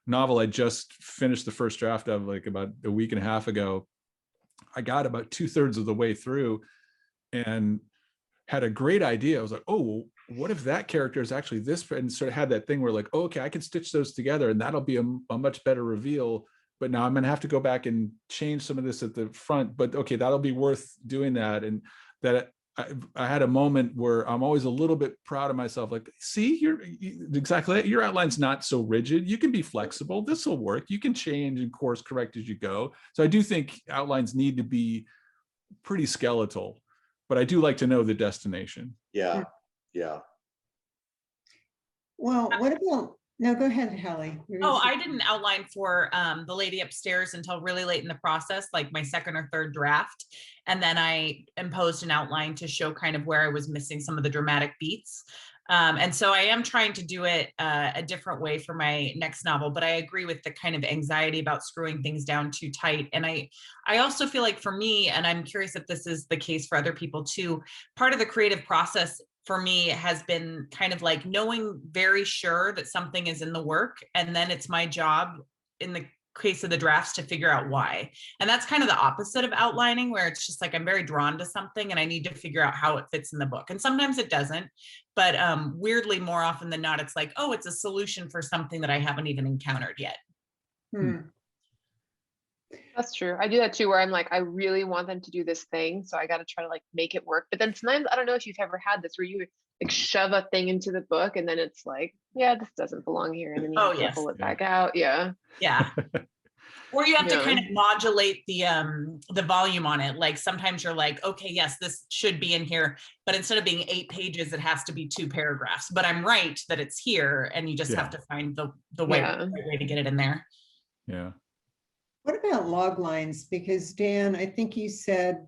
novel I just finished the first draft of like about a week and a half ago. I got about 2/3 of the way through and had a great idea. I was like, oh, what if that character is actually this? And sort of had that thing where like, oh, okay, I can stitch those together and that'll be a much better reveal. But now I'm going to have to go back and change some of this at the front. But okay, that'll be worth doing that. And that I had a moment where I'm always a little bit proud of myself. Like, see, exactly, your outline's not so rigid. You can be flexible. This will work. You can change and course correct as you go. So I do think outlines need to be pretty skeletal, but I do like to know the destination. Yeah, yeah. Well, what about, no, go ahead, Hallie. Oh, I didn't outline for the lady upstairs until really late in the process, like my second or third draft. And then I imposed an outline to show kind of where I was missing some of the dramatic beats. And so I am trying to do it a different way for my next novel, but I agree with the kind of anxiety about screwing things down too tight. And I also feel like for me, and I'm curious if this is the case for other people too, part of the creative process for me has been kind of like knowing very sure that something is in the work. And then it's my job in the case of the drafts to figure out why. And that's kind of the opposite of outlining, where it's just like I'm very drawn to something and I need to figure out how it fits in the book. And sometimes it doesn't, but weirdly, more often than not, it's like, oh, it's a solution for something that I haven't even encountered yet. That's true. I do that too, where I'm like, I really want them to do this thing, so I got to try to like make it work. But then sometimes, I don't know if you've ever had this, where you like shove a thing into the book, and then it's like, yeah, this doesn't belong here, and then you have to pull it back out. Yeah. Yeah. Or you have to kind of modulate the volume on it. Like sometimes you're like, okay, yes, this should be in here, but instead of being 8 pages, it has to be 2 paragraphs. But I'm right that it's here, and you just have to find the right way to get it in there. Yeah. What about log lines? Because Dan, I think you said,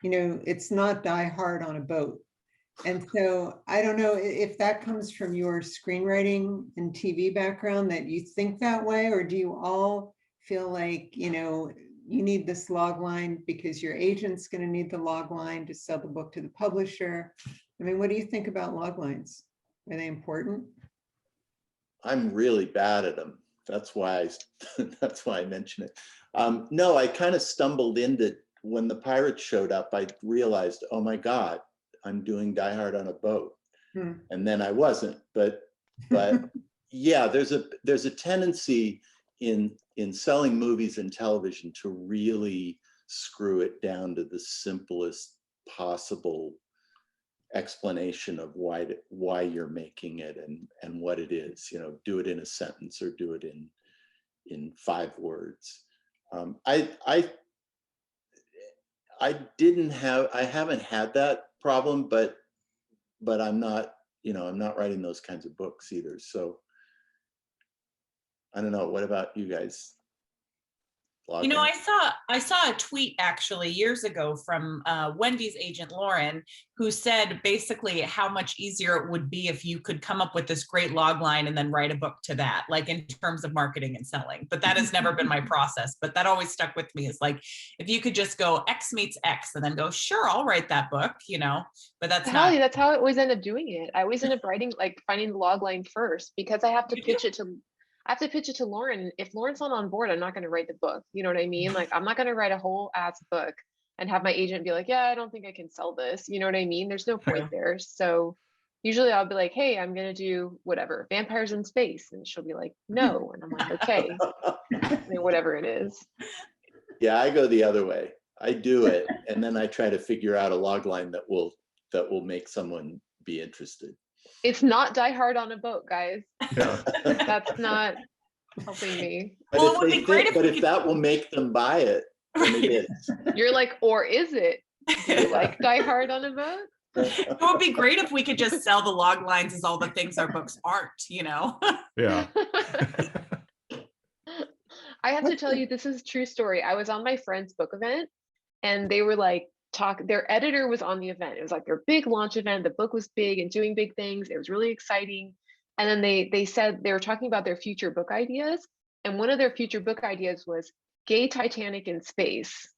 it's not Die Hard on a boat. And so I don't know if that comes from your screenwriting and TV background that you think that way, or do you all feel like, you need this log line because your agent's going to need the log line to sell the book to the publisher? I mean, what do you think about log lines? Are they important? I'm really bad at them. That's why I mention it. No, I kind of stumbled into when the pirates showed up. I realized, oh my God, I'm doing Die Hard on a boat, and then I wasn't. But yeah, there's a tendency in selling movies and television to really screw it down to the simplest possible explanation of why you're making it and what it is. Do it in a sentence or do it in 5 words. I haven't had that problem, but I'm not writing those kinds of books either. So I don't know. What about you guys? You know, logline. I saw a tweet actually years ago from Wendy's agent Lauren, who said basically how much easier it would be if you could come up with this great log line and then write a book to that, like in terms of marketing and selling. But that has never been my process. But that always stuck with me. Is like, if you could just go X meets X and then go, sure, I'll write that book, you know. But that's Hell, not. that's how I always end up doing it. I always end up writing, like finding the log line first, because I have to You pitch it to Lauren. If Lauren's not on board, I'm not going to write the book. You know what I mean? Like, I'm not going to write a whole ass book and have my agent be like, yeah, I don't think I can sell this. You know what I mean? There's no point there. So usually I'll be like, hey, I'm going to do whatever, vampires in space. And she'll be like, no. And I'm like, okay, I mean, whatever it is. Yeah, I go the other way. I do it, and then I try to figure out a log line that will make someone be interested. It's not Die Hard on a boat, guys. Yeah. That's not helping me. But Well, it if would they be great think, if but we if could- that will make them buy it, then it is. You're like, or is it? Do you like Die Hard on a boat? It would be great if we could just sell the log lines as all the things our books aren't, you know. Yeah. I have to tell you, this is a true story. I was on my friend's book event and they were like, their editor was on the event. It was like their big launch event. The book was big and doing big things. It was really exciting. And then they said they were talking about their future book ideas. And one of their future book ideas was Gay Titanic in Space.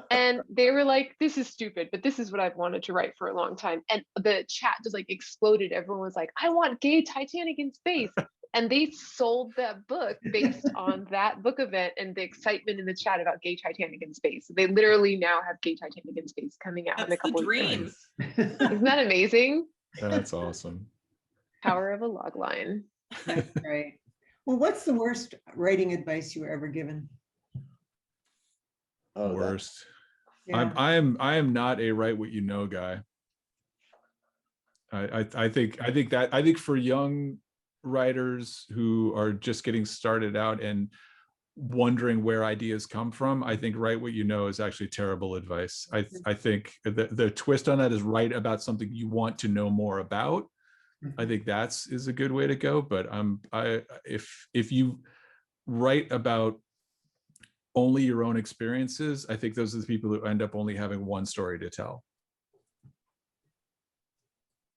And they were like, this is stupid, but this is what I've wanted to write for a long time. And the chat just like exploded. Everyone was like, I want Gay Titanic in Space. And they sold that book based on that book event and the excitement in the chat about Gay Titanic in Space. They literally now have Gay Titanic in Space coming out in a That's the couple of dream. years. Isn't that amazing? That's awesome. Power of a log line. That's right. Well, what's the worst writing advice you were ever given? Oh, that- Worst. Yeah. I am not a write what you know guy. I think for young writers who are just getting started out and wondering where ideas come from, I think write what you know is actually terrible advice. I think the twist on that is write about something you want to know more about. I think is a good way to go. But if you write about only your own experiences, I think those are the people who end up only having one story to tell.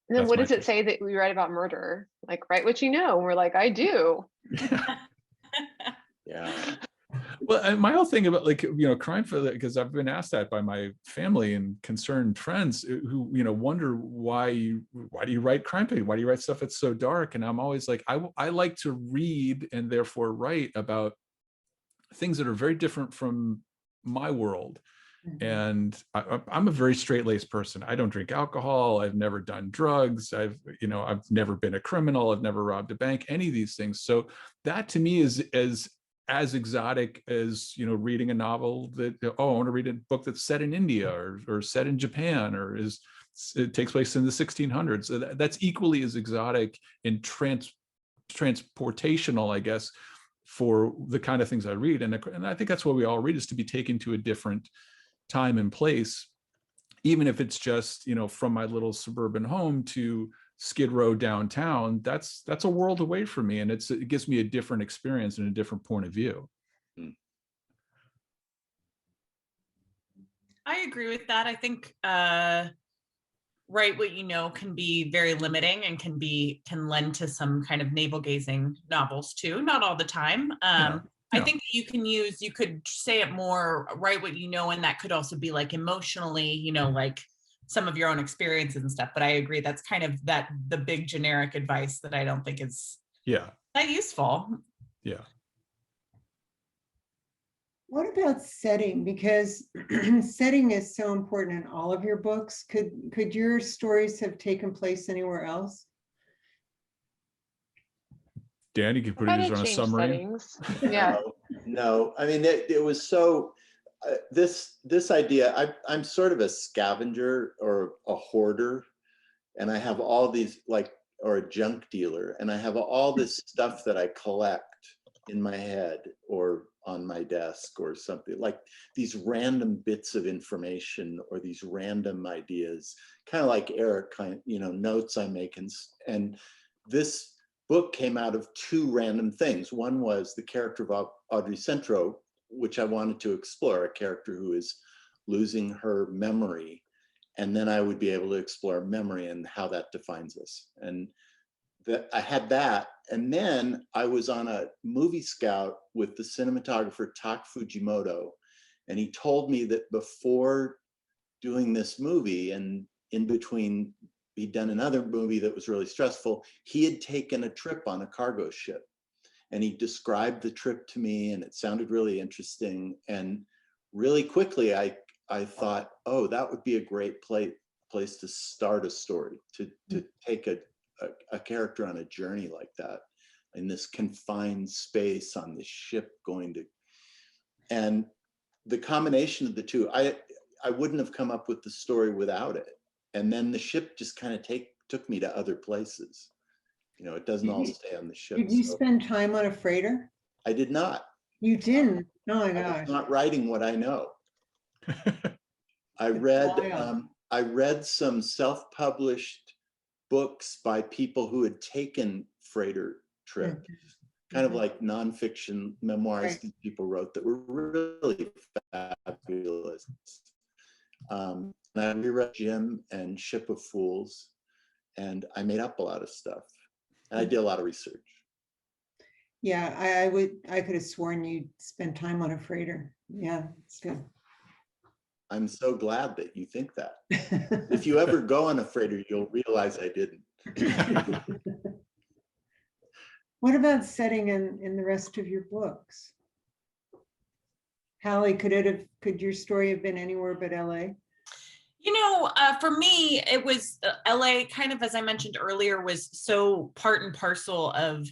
And then That's what my does it take. say that we write about murder? Like, write what you know. And we're like, I do. yeah. Well, and my whole thing about crime, because I've been asked that by my family and concerned friends who wonder why do you write crime fiction? Why do you write stuff that's so dark? And I'm always like, I like to read and therefore write about things that are very different from my world. And I'm a very straight-laced person. I don't drink alcohol. I've never done drugs. I've never been a criminal. I've never robbed a bank, any of these things. So that to me is as exotic as, reading a novel that, I want to read a book that's set in India or set in Japan it takes place in the 1600s. So that's equally as exotic and transportational, I guess, for the kind of things I read. And I think that's what we all read, is to be taken to a different time and place, even if it's just, from my little suburban home to Skid Row downtown. That's a world away from me, and it gives me a different experience and a different point of view. I agree with that. I think write what you know can be very limiting and can lend to some kind of navel gazing novels too. Not all the time. I think that you could say it more, write what you know, and that could also be like emotionally, like some of your own experiences and stuff. But I agree, that's kind of the big generic advice that I don't think is that useful. Yeah. What about setting? Because setting is so important in all of your books. Could your stories have taken place anywhere else? Dan, you can put it on a summary. Yeah. No, I mean, it was so, this idea, I'm sort of a scavenger or a hoarder, and I have all these or a junk dealer, and I have all this stuff that I collect in my head or on my desk or something, like these random bits of information or these random ideas, kind of like Eric, notes I make. And this book came out of two random things. One was the character of Audrey Centro, which I wanted to explore, a character who is losing her memory. And then I would be able to explore memory and how that defines us. And that I had that. And then I was on a movie scout with the cinematographer Tak Fujimoto. And he told me that before doing this movie and in between, he'd done another movie that was really stressful. He had taken a trip on a cargo ship and he described the trip to me and it sounded really interesting. And really quickly, I thought, oh, that would be a great place to start a story, to take a character on a journey like that in this confined space on this ship going to, and the combination of the two, I wouldn't have come up with the story without it. And then the ship just kind of took me to other places. You know, it doesn't all stay on the ship. Did you so spend time on a freighter? I did not. You didn't? Oh my I was gosh. not writing what I know. I read some self-published books by people who had taken freighter trips, kind of like nonfiction memoirs Right. that people wrote that were really fabulous. And I reread Jim and Ship of Fools, and I made up a lot of stuff. And I did a lot of research. Yeah, I could have sworn you spent time on a freighter. Yeah, it's good. I'm so glad that you think that. If you ever go on a freighter, you'll realize I didn't. What about setting in the rest of your books? Hallie, could your story have been anywhere but LA? You know, for me, it was LA, kind of, as I mentioned earlier, was so part and parcel of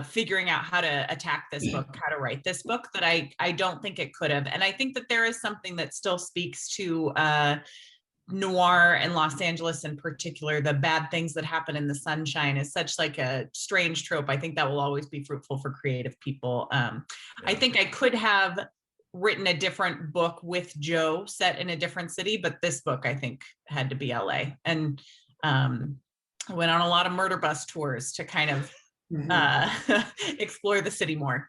figuring out how to attack this book, how to write this book, that I don't think it could have. And I think that there is something that still speaks to noir and Los Angeles in particular. The bad things that happen in the sunshine is such like a strange trope. I think that will always be fruitful for creative people. I think I could have written a different book with Joe set in a different city, but this book I think had to be LA. And I went on a lot of murder bus tours to kind of explore the city more.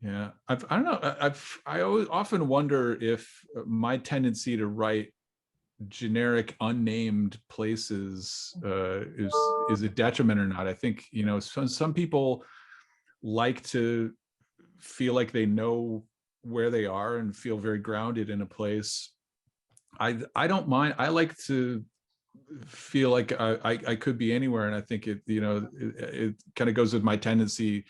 Yeah, I don't know. I always often wonder if my tendency to write generic unnamed places is a detriment or not. I think, you know, some people like to feel like they know where they are and feel very grounded in a place. I don't mind. I like to feel like I could be anywhere, and I think it kind of goes with my tendency.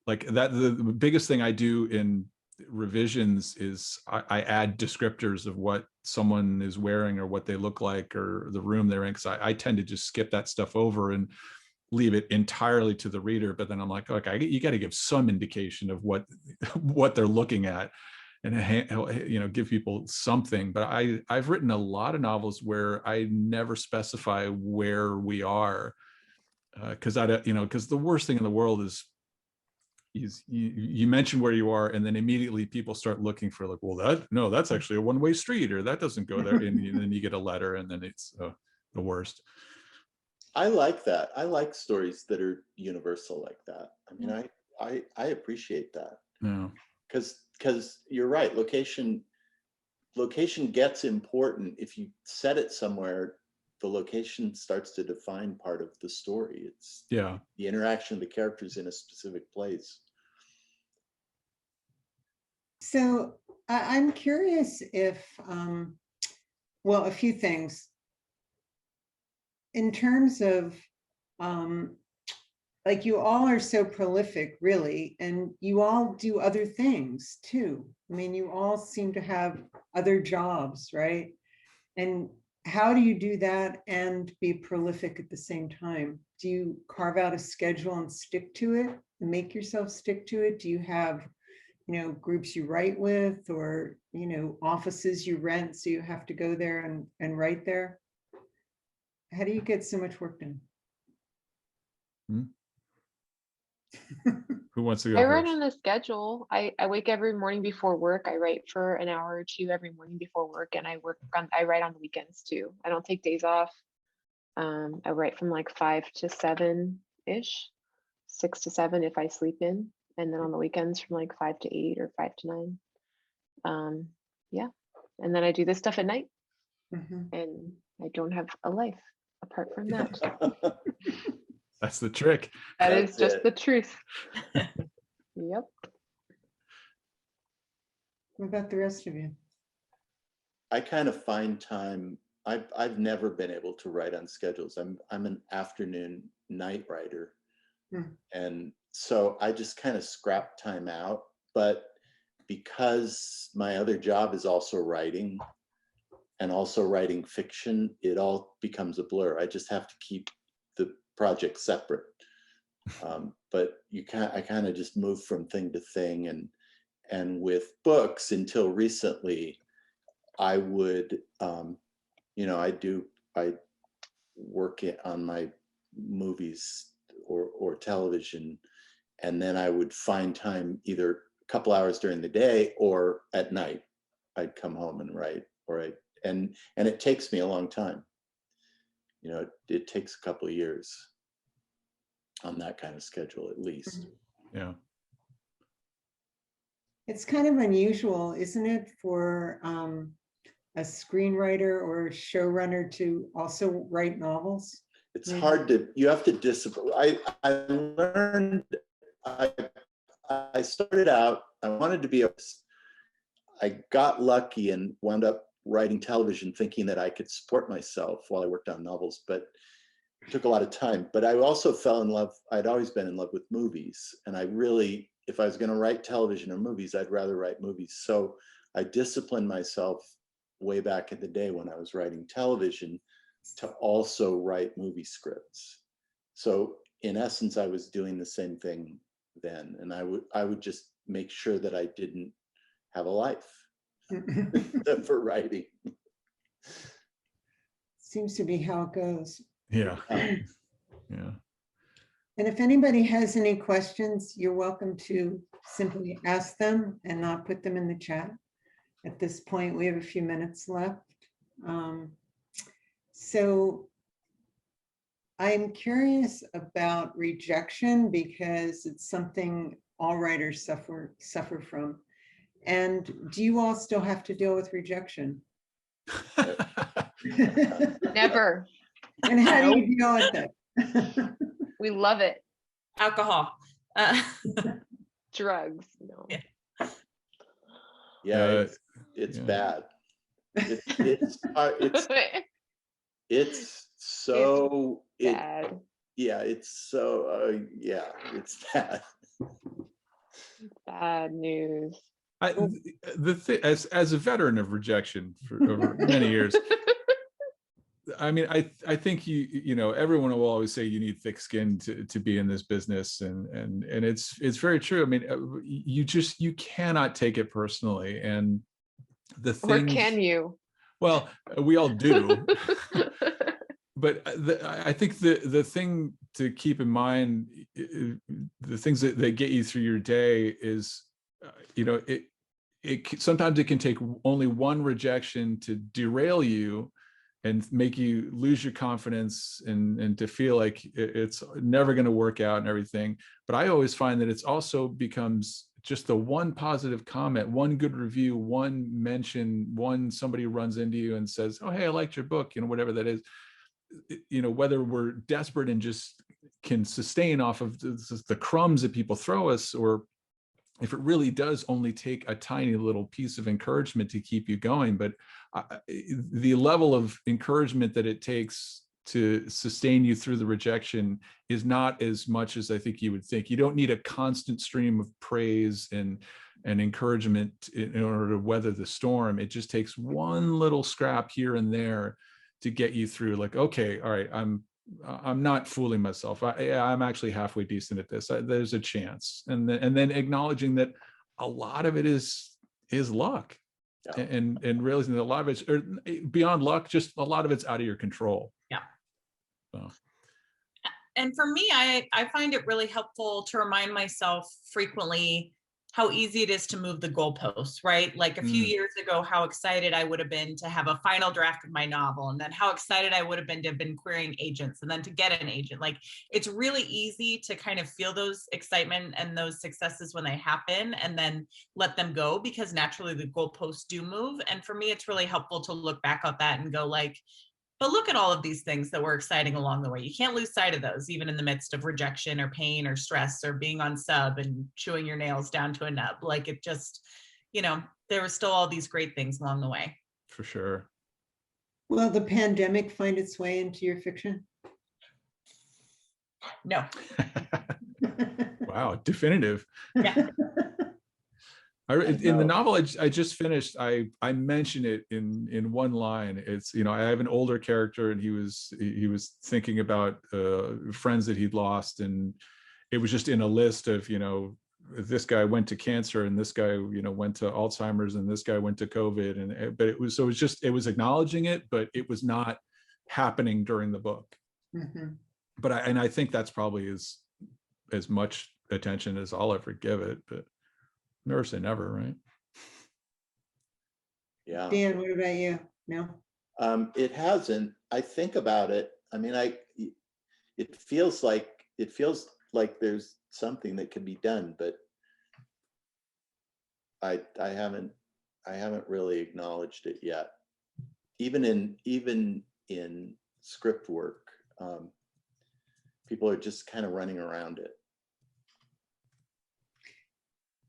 Like that, the biggest thing I do in revisions is I add descriptors of what someone is wearing or what they look like or the room they're in, because I tend to just skip that stuff over and leave it entirely to the reader. But then I'm like, okay, you got to give some indication of what they're looking at, and give people something. But I've written a lot of novels where I never specify where we are, because the worst thing in the world is you mention where you are, and then immediately people start looking for, like, well, that's actually a one-way street, or that doesn't go there, and then you get a letter, and then it's the worst. I like that. I like stories that are universal like that. I mean, I appreciate that. No. Because you're right. Location gets important if you set it somewhere. The location starts to define part of the story. It's the interaction of the characters in a specific place. So I'm curious if, well, a few things. In terms of, like, you all are so prolific, really, and you all do other things too. I mean, you all seem to have other jobs, right? And how do you do that and be prolific at the same time? Do you carve out a schedule and stick to it and make yourself stick to it? Do you have, groups you write with, or, offices you rent so you have to go there and write there? How do you get so much work done? Who wants to go I first? run on a schedule. I wake every morning before work. I write for an hour or two every morning before work, and I write on the weekends too. I don't take days off. I write from like 5 to 7-ish, 6 to 7 if I sleep in, and then on the weekends from like 5 to 8 or 5 to 9. Yeah, and then I do this stuff at night, Mhm. and I don't have a life apart from that. That's the trick. That is That's just it. the truth. Yep. What about the rest of you? I kind of find time. I've never been able to write on schedules. I'm an afternoon night writer. Hmm. And so I just kind of scrap time out. But because my other job is also writing and also writing fiction, it all becomes a blur. I just have to keep the project separate. But I kind of just move from thing to thing. And with books, until recently, I would, I work on my movies or television, and then I would find time either a couple hours during the day or at night. I'd come home and write, and it takes me a long time. It takes a couple of years on that kind of schedule, at least. Yeah. It's kind of unusual, isn't it, for a screenwriter or a showrunner to also write novels? It's Yeah. hard you have to discipline. I learned, I started out, I wanted to be I got lucky and wound up writing television thinking that I could support myself while I worked on novels, but it took a lot of time. But I also fell in love, I'd always been in love with movies. And I really, if I was going to write television or movies, I'd rather write movies. So I disciplined myself way back in the day when I was writing television to also write movie scripts. So in essence, I was doing the same thing then. And I would just make sure that I didn't have a life for writing. Seems to be how it goes. Yeah. Yeah. And if anybody has any questions, you're welcome to simply ask them and not put them in the chat. At this point, we have a few minutes left. So I'm curious about rejection because it's something all writers suffer from. And do you all still have to deal with rejection? Never. And how do you deal with it? We love it. Alcohol. Drugs. No. Yeah. Yeah, it's yeah. bad. It's so Bad. yeah, it's so yeah, it's bad. Bad news. As a veteran of rejection for over many years, I mean, I think everyone will always say you need thick skin to be in this business, and it's very true. I mean, you cannot take it personally, and the thing. Or can you? Well, we all do. But I think the thing to keep in mind, the things that get you through your day is, sometimes it can take only one rejection to derail you and make you lose your confidence and to feel like it's never going to work out and everything. But I always find that it's also becomes just the one positive comment, one good review, one mention, somebody runs into you and says, "Oh, hey, I liked your book," whatever that is. Whether we're desperate and just can sustain off of the crumbs that people throw us, or if it really does only take a tiny little piece of encouragement to keep you going. But the level of encouragement that it takes to sustain you through the rejection is not as much as I think you would think. You don't need a constant stream of praise and encouragement in order to weather the storm. It just takes one little scrap here and there to get you through. Like, okay, all right, I'm not fooling myself. I'm actually halfway decent at this. There's a chance, and then acknowledging that a lot of it is luck, Yeah. and realizing that a lot of it's beyond luck. Just a lot of it's out of your control. Yeah. So. And for me, I find it really helpful to remind myself frequently how easy it is to move the goalposts, right? Like a few Mm. years ago, how excited I would have been to have a final draft of my novel, and then how excited I would have been to have been querying agents and then to get an agent. Like, it's really easy to kind of feel those excitement and those successes when they happen and then let them go, because naturally the goalposts do move. And for me, it's really helpful to look back at that and go like, but look at all of these things that were exciting along the way. You can't lose sight of those, even in the midst of rejection or pain or stress or being on sub and chewing your nails down to a nub. Like, it just, there were still all these great things along the way. For sure. Will the pandemic find its way into your fiction? No. Wow, definitive. Yeah. In the novel I just finished, I mentioned it in one line. It's, I have an older character, and he was thinking about friends that he'd lost, and it was just in a list of, this guy went to cancer, and this guy, went to Alzheimer's, and this guy went to COVID, and but it was acknowledging it, but it was not happening during the book. Mhm. But I think that's probably as much attention as I'll ever give it, but never say never, right? Yeah. Dan, what about you? No? It hasn't. I think about it. I mean, it feels like there's something that can be done, but I haven't really acknowledged it yet. Even in script work, people are just kind of running around it.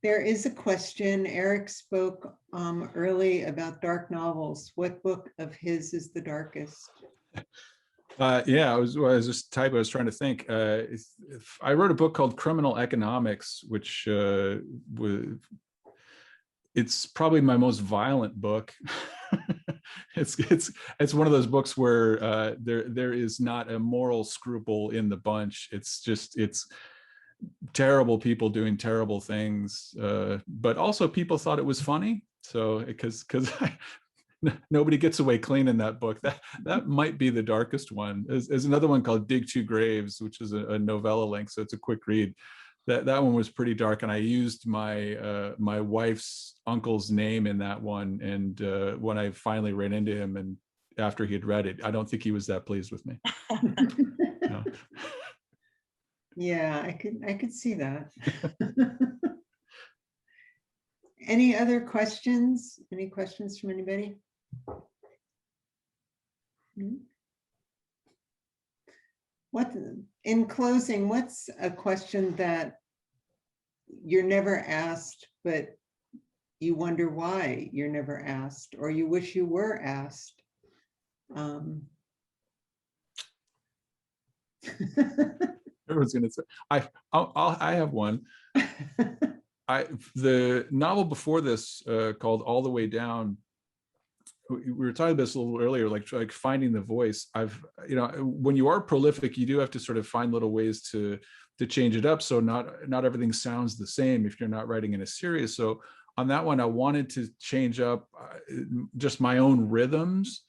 There is a question. Eric spoke early about dark novels. What book of his is the darkest? Yeah, I was just typing. I was trying to think. If I wrote a book called Criminal Economics, which it's probably my most violent book. It's one of those books where there is not a moral scruple in the bunch. It's terrible people doing terrible things, but also people thought it was funny. So because nobody gets away clean in that book. That might be the darkest one. There's another one called Dig Two Graves, which is a novella length, so it's a quick read. That one was pretty dark, and I used my my wife's uncle's name in that one. And when I finally ran into him, and after he had read it, I don't think he was that pleased with me. No. Yeah, I could see that. Any other questions? Any questions from anybody? In closing, what's a question that you're never asked, but you wonder why you're never asked, or you wish you were asked? Everyone's gonna say, I have one. The novel before this, called All the Way Down, we were talking about this a little earlier, like finding the voice. When you are prolific, you do have to sort of find little ways to change it up, so not everything sounds the same if you're not writing in a series. So on that one, I wanted to change up just my own rhythms.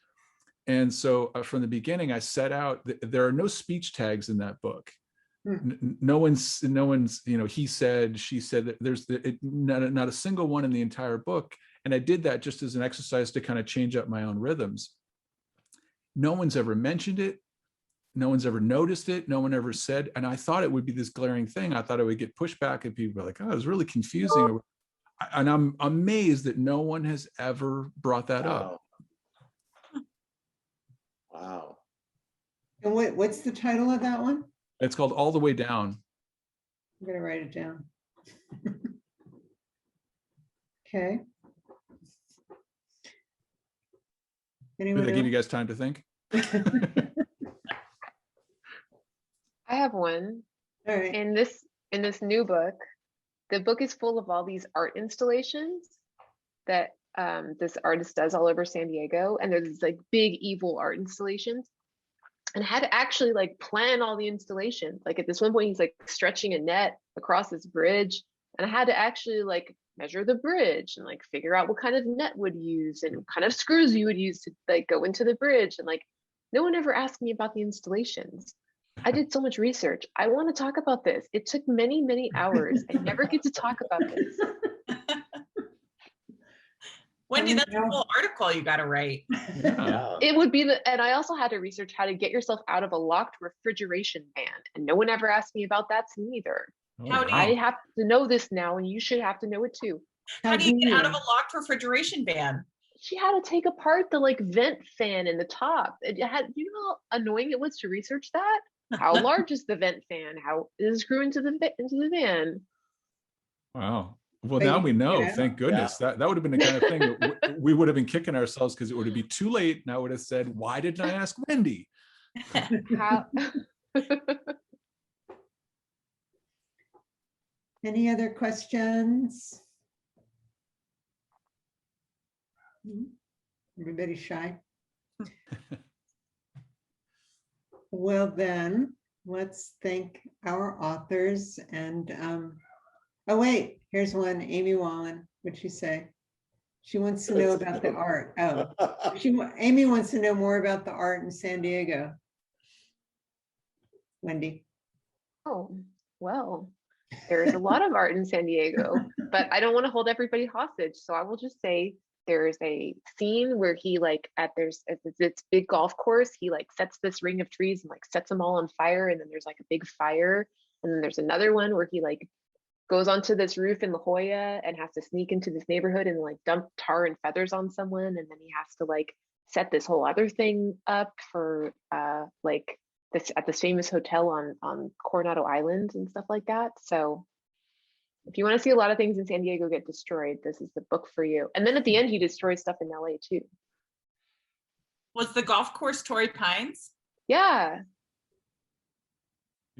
And so from the beginning, I set out, there are no speech tags in that book. No one's, he said, she said, that there's not a single one in the entire book. And I did that just as an exercise to kind of change up my own rhythms. No one's ever mentioned it. No one's ever noticed it. No one ever said, and I thought it would be this glaring thing. I thought it would get pushback, and people were like, oh, it was really confusing. And I'm amazed that no one has ever brought that up. Wow. And what's the title of that one? It's called All the Way Down. I'm gonna write it down. Okay. Anyone Did I give you else? guys time to think? I have one. All right. In this new book, the book is full of all these art installations that this artist does all over San Diego, and there's these like big evil art installations. And I had to actually like plan all the installations. Like at this one point, he's like stretching a net across this bridge, and I had to actually like measure the bridge and like figure out what kind of net would use and what kind of screws you would use to like go into the bridge. And like no one ever asked me about the installations. I did so much research. I want to talk about this. It took many, many hours. I never get to talk about this. Wendy, that's a Yeah. whole article you got to write. Yeah. It would be and I also had to research how to get yourself out of a locked refrigeration ban. And no one ever asked me about that neither. Oh, How do wow. I have to know this now, and you should have to know it too. How do you get out of a locked refrigeration ban? She had to take apart the like vent fan in the top. It had, you know how annoying it was to research that? How large is the vent fan? How is it screw into the van? Wow. Well, But now you we can get know, out. thank goodness. That would have been the kind of thing that we would have been kicking ourselves because it would have been too late. And I would have said, why didn't I ask Wendy? How Any other questions? Everybody shy? Well, then, let's thank our authors and, oh, wait, here's one, Amy Wallen. What'd she say? She wants to know about the art. Oh, Amy wants to know more about the art in San Diego. Wendy. Oh, well, there is a lot of art in San Diego, but I don't want to hold everybody hostage. So I will just say there's a scene where he like at this big golf course, he like sets this ring of trees and like sets them all on fire. And then there's like a big fire. And then there's another one where he like goes onto this roof in La Jolla and has to sneak into this neighborhood and like dump tar and feathers on someone. And then he has to like set this whole other thing up for like this at this famous hotel on Coronado Island and stuff like that. So if you want to see a lot of things in San Diego get destroyed, this is the book for you. And then at the end, he destroys stuff in LA too. Was the golf course Torrey Pines? Yeah.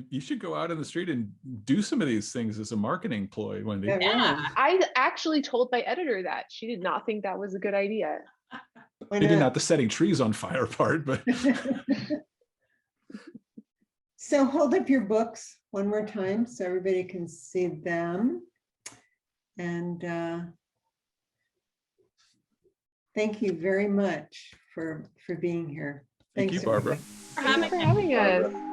You should go out in the street and do some of these things as a marketing ploy, Wendy. Yeah. Yeah. I actually told my editor that. She did not think that was a good idea. Why Maybe not? not the setting trees on fire part, but So hold up your books one more time so everybody can see them. And thank you very much for being here. thank Thanks, you, Barbara. everybody. For Thanks having for me. having us. Barbara.